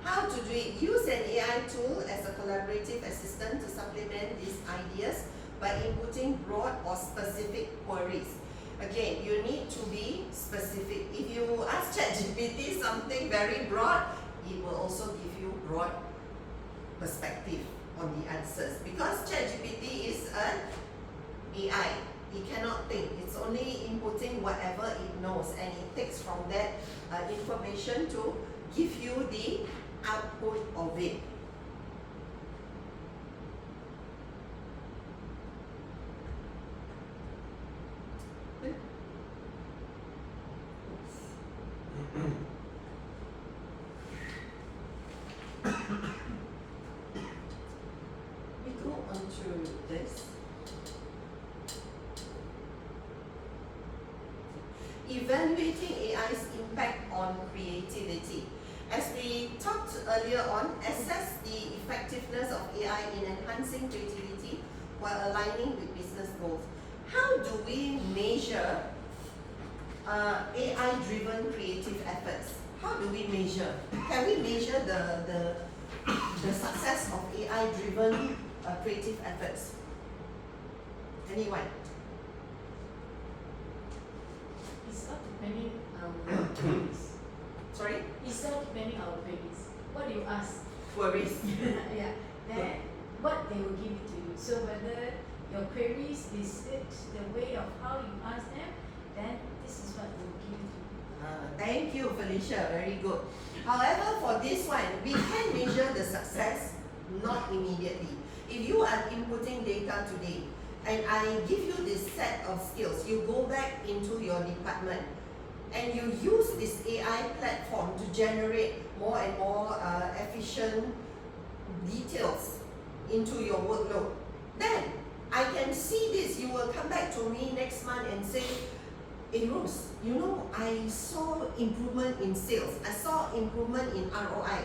How to do it? Use an AI tool as a collaborative assistant to supplement these ideas by inputting broad or specific queries. Again, you need to be specific. If you ask ChatGPT something very broad, it will also give you broad perspective on the answers. Because ChatGPT is an AI, it cannot think. It's only inputting whatever it knows, and it takes from that information to give you the output of it. We go on to this. Evaluating AI's impact on creativity. As we talked earlier on, assess the effectiveness of AI in enhancing creativity while aligning with business goals. How do we measure AI-driven creative efforts? How do we measure? Can we measure the success of AI-driven creative efforts? Anyone? It's not depending our queries. Sorry? It's not depending our queries. What you ask, Queries. yeah, then what they will give it to you. So whether your queries is it the way of how you ask them, then this is what they will give it to you. Thank you, Felicia. Very good. However, for this one, we can measure the success not immediately. If you are inputting data today, and I give you this set of skills, you go back into your department and you use this AI platform to generate more and more efficient details into your workload. Then I can see this. You will come back to me next month and say, "Hey Rose, you know, I saw improvement in sales. I saw improvement in ROI.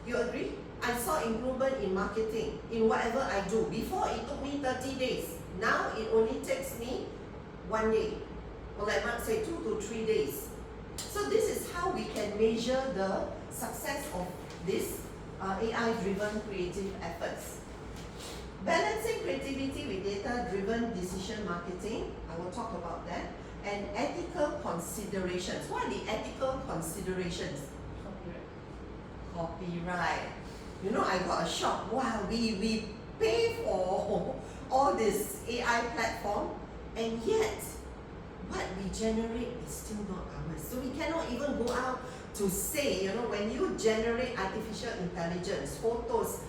You agree? I saw improvement in marketing, in whatever I do. Before it took me 30 days. Now it only takes me 1 day. Or like Mark said, 2 to 3 days." So this is how we can measure the success of this AI-driven creative efforts. Balancing creativity with data-driven decision marketing, I will talk about that. And ethical considerations. What are the ethical considerations? Copyright. You know, I got a shock. Wow, we pay for all this AI platform, and yet what we generate is still not ours. So we cannot even go out to say, you know, when you generate artificial intelligence, photos,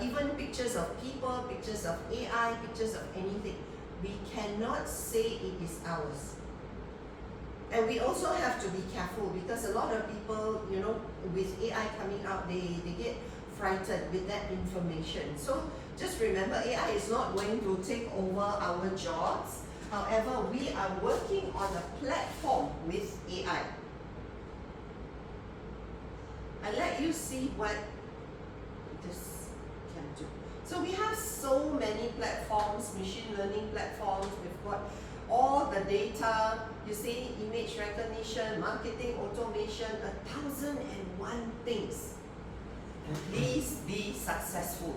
even pictures of people, pictures of AI, pictures of anything, we cannot say it is ours. And we also have to be careful, because a lot of people, you know, with AI coming out, they get frightened with that information. So just remember, AI is not going to take over our jobs. However, we are working on a platform with AI. I'll let you see what this can do. So we have so many platforms, machine learning platforms. We've got all the data, you see, image recognition, marketing automation, 1,001 things. Please be successful.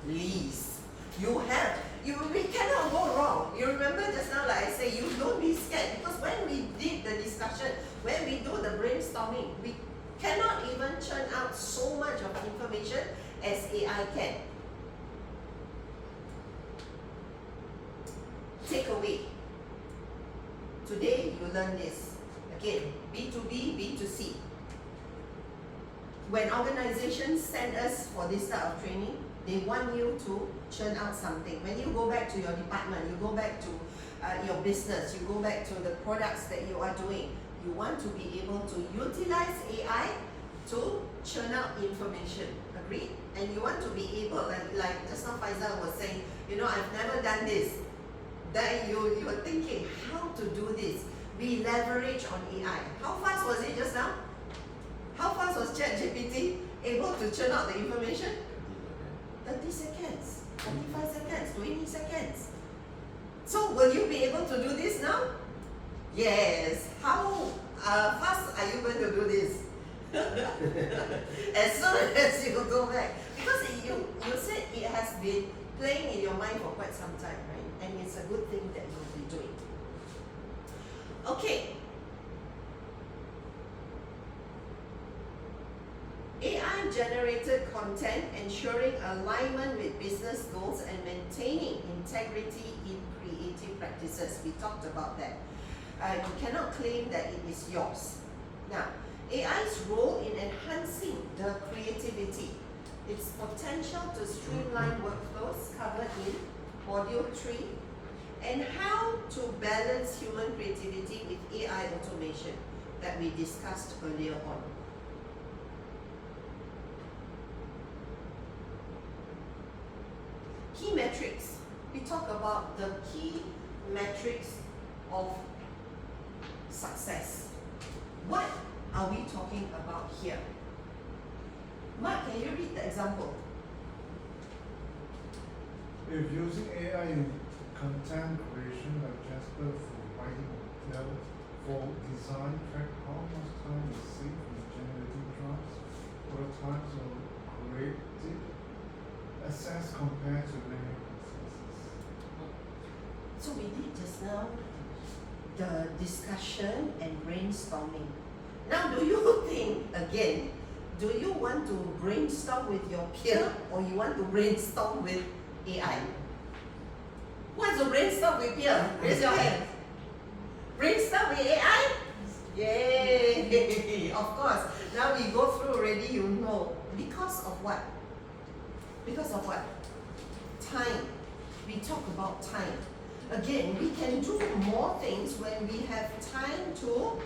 Please. We cannot go wrong. You remember just now, like I say, you don't be scared, because when we did the discussion, when we do the brainstorming, we cannot even churn out so much of information as AI can. Takeaway. Today you learn this. Again, B2B, B2C. when organizations send us for this type of training, they want you to churn out something. When you go back to your department, you go back to your business, you go back to the products that you are doing, you want to be able to utilize AI to churn out information. Agreed? And you want to be able, like just now Faisal was saying, you know, I've never done this. Then you are thinking how to do this. We leverage on AI. How fast was it just now? How fast was ChatGPT able to churn out the information? 30 seconds, 45 seconds, 20 seconds. So will you be able to do this now? Yes. How fast are you going to do this? As soon as you go back. Because you said it has been playing in your mind for quite some time, right? And it's a good thing that you'll be doing. Okay. AI generated content ensuring alignment with business goals and maintaining integrity in creative practices. We talked about that. You cannot claim that it is yours. Now, AI's role in enhancing the creativity, its potential to streamline workflows covered in Module 3, and how to balance human creativity with AI automation that we discussed earlier on. Key metrics. We talk about the key metrics of success. What are we talking about here? Mark, can you read the example? If using AI in content creation like Jasper for writing for design, track how much time is saved in generating drafts, prototypes, or creative assets compared to manual processes. So we did just now the discussion and brainstorming. Now do you think, again, do you want to brainstorm with your peer or you want to brainstorm with AI? Who wants to brainstorm with peer? Raise your hand. Brainstorm with AI? Yay! Of course. Now we go through already, you know. Because of what? Because of what? Time. We talk about time. Again, we can do more things when we have time to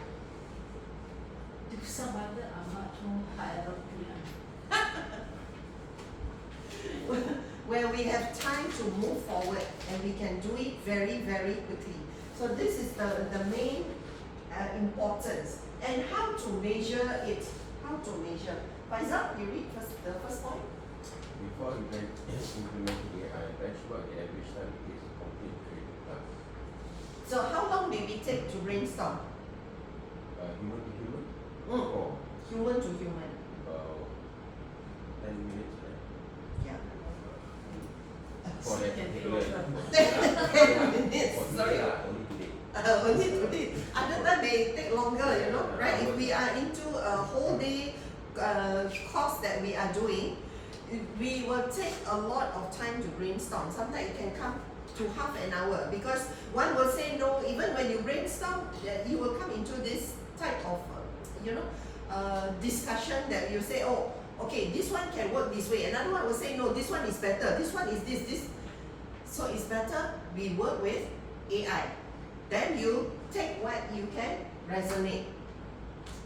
Do some other are much more higher up. where we have time to move forward and we can do it very, very quickly. So this is the main importance. And how to measure it. How to measure. Faisal, you read the first point? Before implementing AI, benchmark the average time it takes to complete creative tasks. So how long did we take to brainstorm? Human to human? Mm. Human to human. About 10 minutes, right? Yeah. For that Can be particular. longer. 10 minutes. For Sorry. today, only today. Only today. Other time they take longer, you know, right? If we are into a whole day course that we are doing, we will take a lot of time to brainstorm. Sometimes it can come to half an hour because one will say no. Even when you brainstorm, you will come into this type of, discussion that you say, oh, okay, this one can work this way. Another one will say, no, this one is better. This one is this. So it's better we work with AI. Then you take what you can resonate.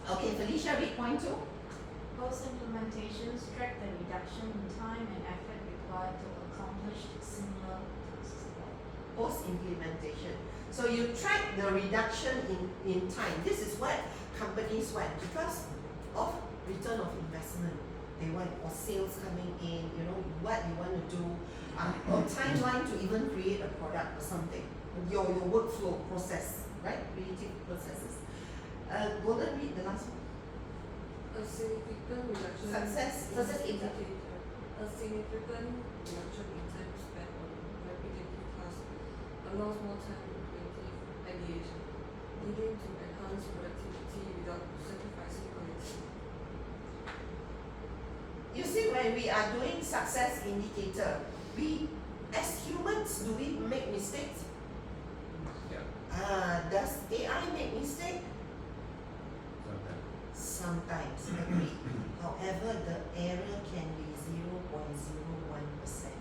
Okay, Felicia, read point 2. Post-implementations track the reduction in time and effort required to accomplish similar tasks. Post-implementation. So you track the reduction in time. This is what companies want because of return of investment. They want or sales coming in, you know, what you want to do, or timeline to even create a product or something. Your workflow process, right? Creative processes. Golden, read the last one. A significant reduction Success indicator. A significant reduction in time spent on repetitive tasks allows more time for creative ideation, leading to enhanced productivity without sacrificing quality. You see, when we are doing success indicator, we as humans, do we make mistakes? Yeah. Does AI make mistake? Sometimes. Sometimes, agree. However, the error can be 0.01%.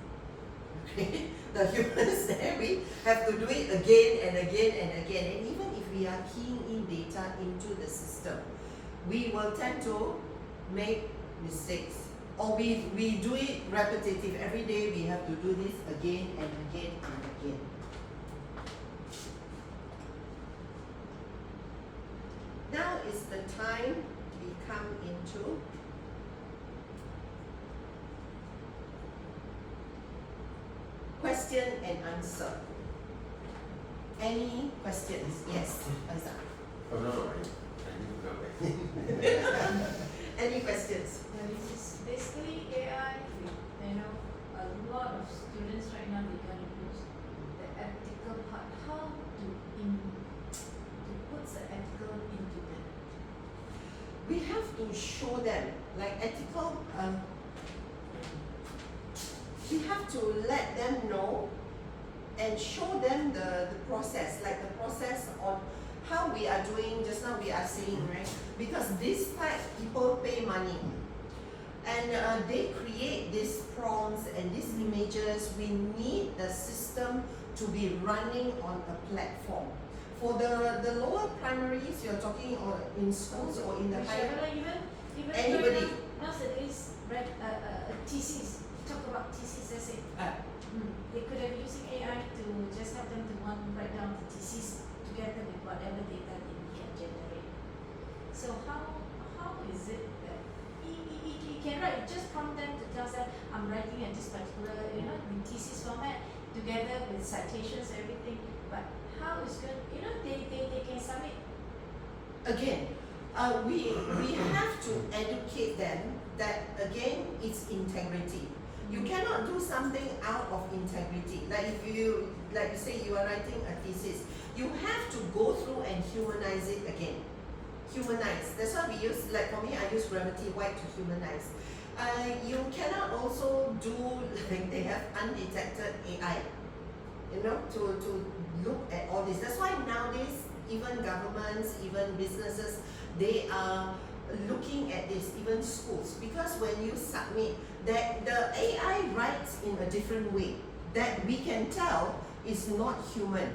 Okay, the humans there, we have to do it again and again and again. And even if we are keying in data into the system, we will tend to make mistakes. Or we do it repetitive. Every day we have to do this again and again and again. Now is the time we come into question and answer. Any questions? Yes, Faizal. Oh no, I didn't come back. Any questions? This is basically AI. A lot of students right now they gotta use the ethical part. How to put the ethical into them? We have to show them, like ethical, we have to let them know and show them the process, like the process on how we are doing. Just now we are saying, right? Because this type, people pay money. And they create these prompts and these images. We need the system to be running on a platform. For the lower primaries, you're talking in schools or in the higher, even anybody. nowadays, thesis, talk about thesis essay. They could have using AI to just help them to write down the thesis together with whatever data they can generate. So how is it that he can write, just prompt them to tell them I'm writing at this particular in thesis format together with citations, everything. But how is good? They can submit. Again, we have to educate them that again it's integrity. You cannot do something out of integrity. Like if you say you are writing a thesis, you have to go through and humanize it again. Humanize. That's why we use, like for me, I use Gravity White to humanize. You cannot also do like they have undetected AI, to look at all this. That's why nowadays, even governments, even businesses, they are looking at this, even schools, because when you submit, that the AI writes in a different way that we can tell is not human.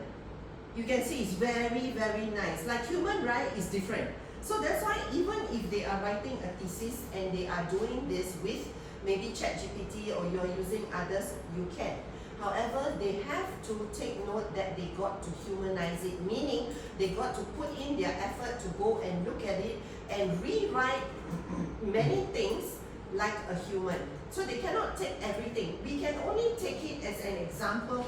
You can see it's very, very nice. Like human write is different. So that's why even if they are writing a thesis and they are doing this with maybe ChatGPT or you're using others, you can. However, they have to take note that they got to humanize it, meaning they got to put in their effort to go and look at it and rewrite many things like a human. So they cannot take everything. We can only take it as an example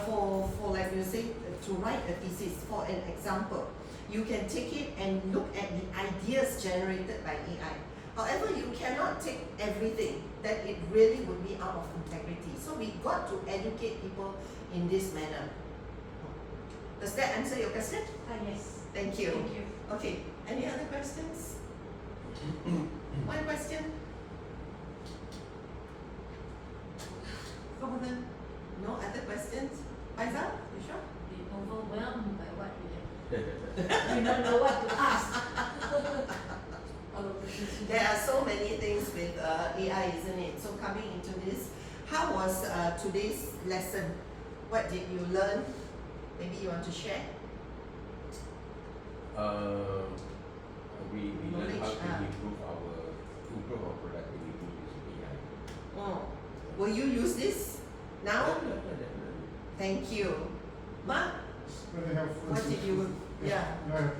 for like you say, to write a thesis. For an example, you can take it and look at the ideas generated by AI. However, you cannot take everything, that it really would be out of integrity. So we got to educate people in this manner. Does that answer your question? Yes. Thank you. Thank you. Okay, any other questions? One question? No other questions? Faisal, you sure? Be overwhelmed by what we have. We don't know what to ask. There are so many things with AI, isn't it? So coming into this, how was today's lesson? What did you learn? Maybe you want to share? We learn how Knowledge, to improve our productivity using AI. Oh, will you use this now? Definitely. Thank you. Mark, Very helpful. what did you? Yeah. Right.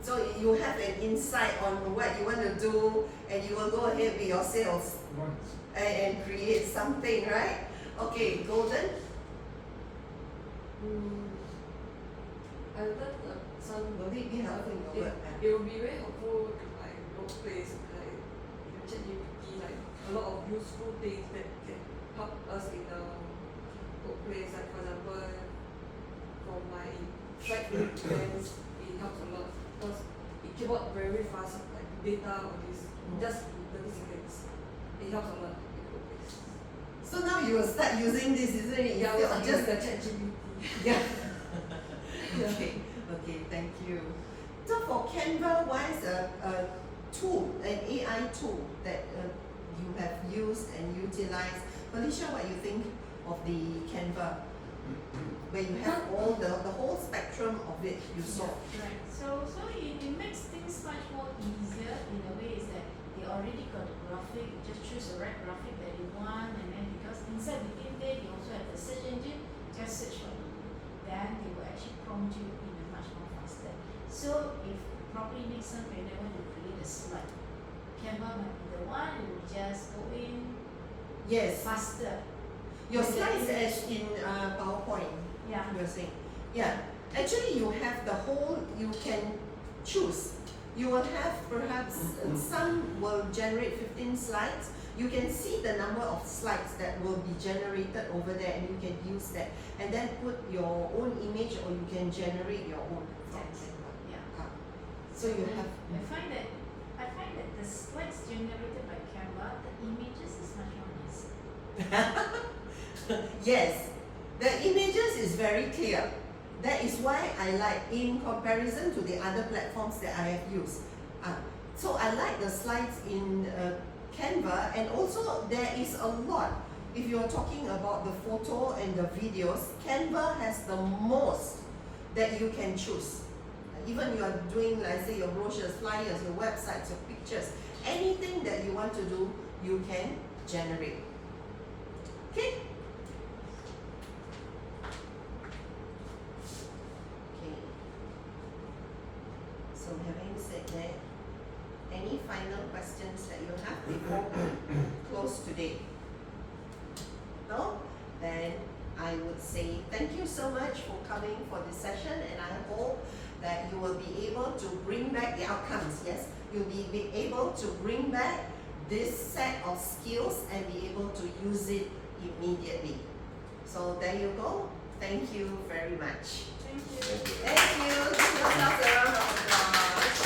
So you have an insight on what you want to do, and you will go ahead with your sales Right. and create something, right? Okay, Golden. I learned some. Will it be helpful in your work? It will be very helpful to like workplace, like ChatGPT, like a lot of useful things that can help us in the workplace. Like for example, for my site plans, it helps a lot because it came out very fast, like data or this, just in 30 seconds. It helps a lot in the workplace. So now you will start using this, isn't it? Yeah, Instead I of was just using the ChatGPT. yeah. Okay, thank you. So for Canva wise, tool, an AI tool that you have used and utilized. Felicia, what you think of the Canva? Where you have all the whole spectrum of it you saw. Right. So it makes things much more easier in a way is that they already got the graphic, you just choose the right graphic that you want, and then because inside within there they also have the search engine, just search for it. Then they will actually prompt you in a much more faster. So if probably next time when they want to create a slide, Canva might be the one you will just go in Yes. faster. Your slides as in PowerPoint. Yeah. You're saying, yeah. Actually, you have the whole. You can choose. You will have perhaps some will generate 15 slides. You can see the number of slides that will be generated over there, and you can use that, and then put your own image, or you can generate your own. Yeah. So you have. I find that the slides generated by Canva, the images is much more nice. Yes, the images is very clear. That is why I like, in comparison to the other platforms that I have used. So I like the slides in Canva, and also there is a lot. If you're talking about the photo and the videos, Canva has the most that you can choose. Even you are doing, like say, your brochures, flyers, your websites, your pictures, anything that you want to do, you can generate. Okay? Okay. So having said that, any final questions that you have before we close today? No? Then I would say thank you so much for coming for this session, and I hope that you will be able to bring back the outcomes. Yes, you'll be able to bring back this set of skills and be able to use it immediately. So there you go. Thank you very much. Thank you. Thank you. Thank you. Give yourselves a round of applause.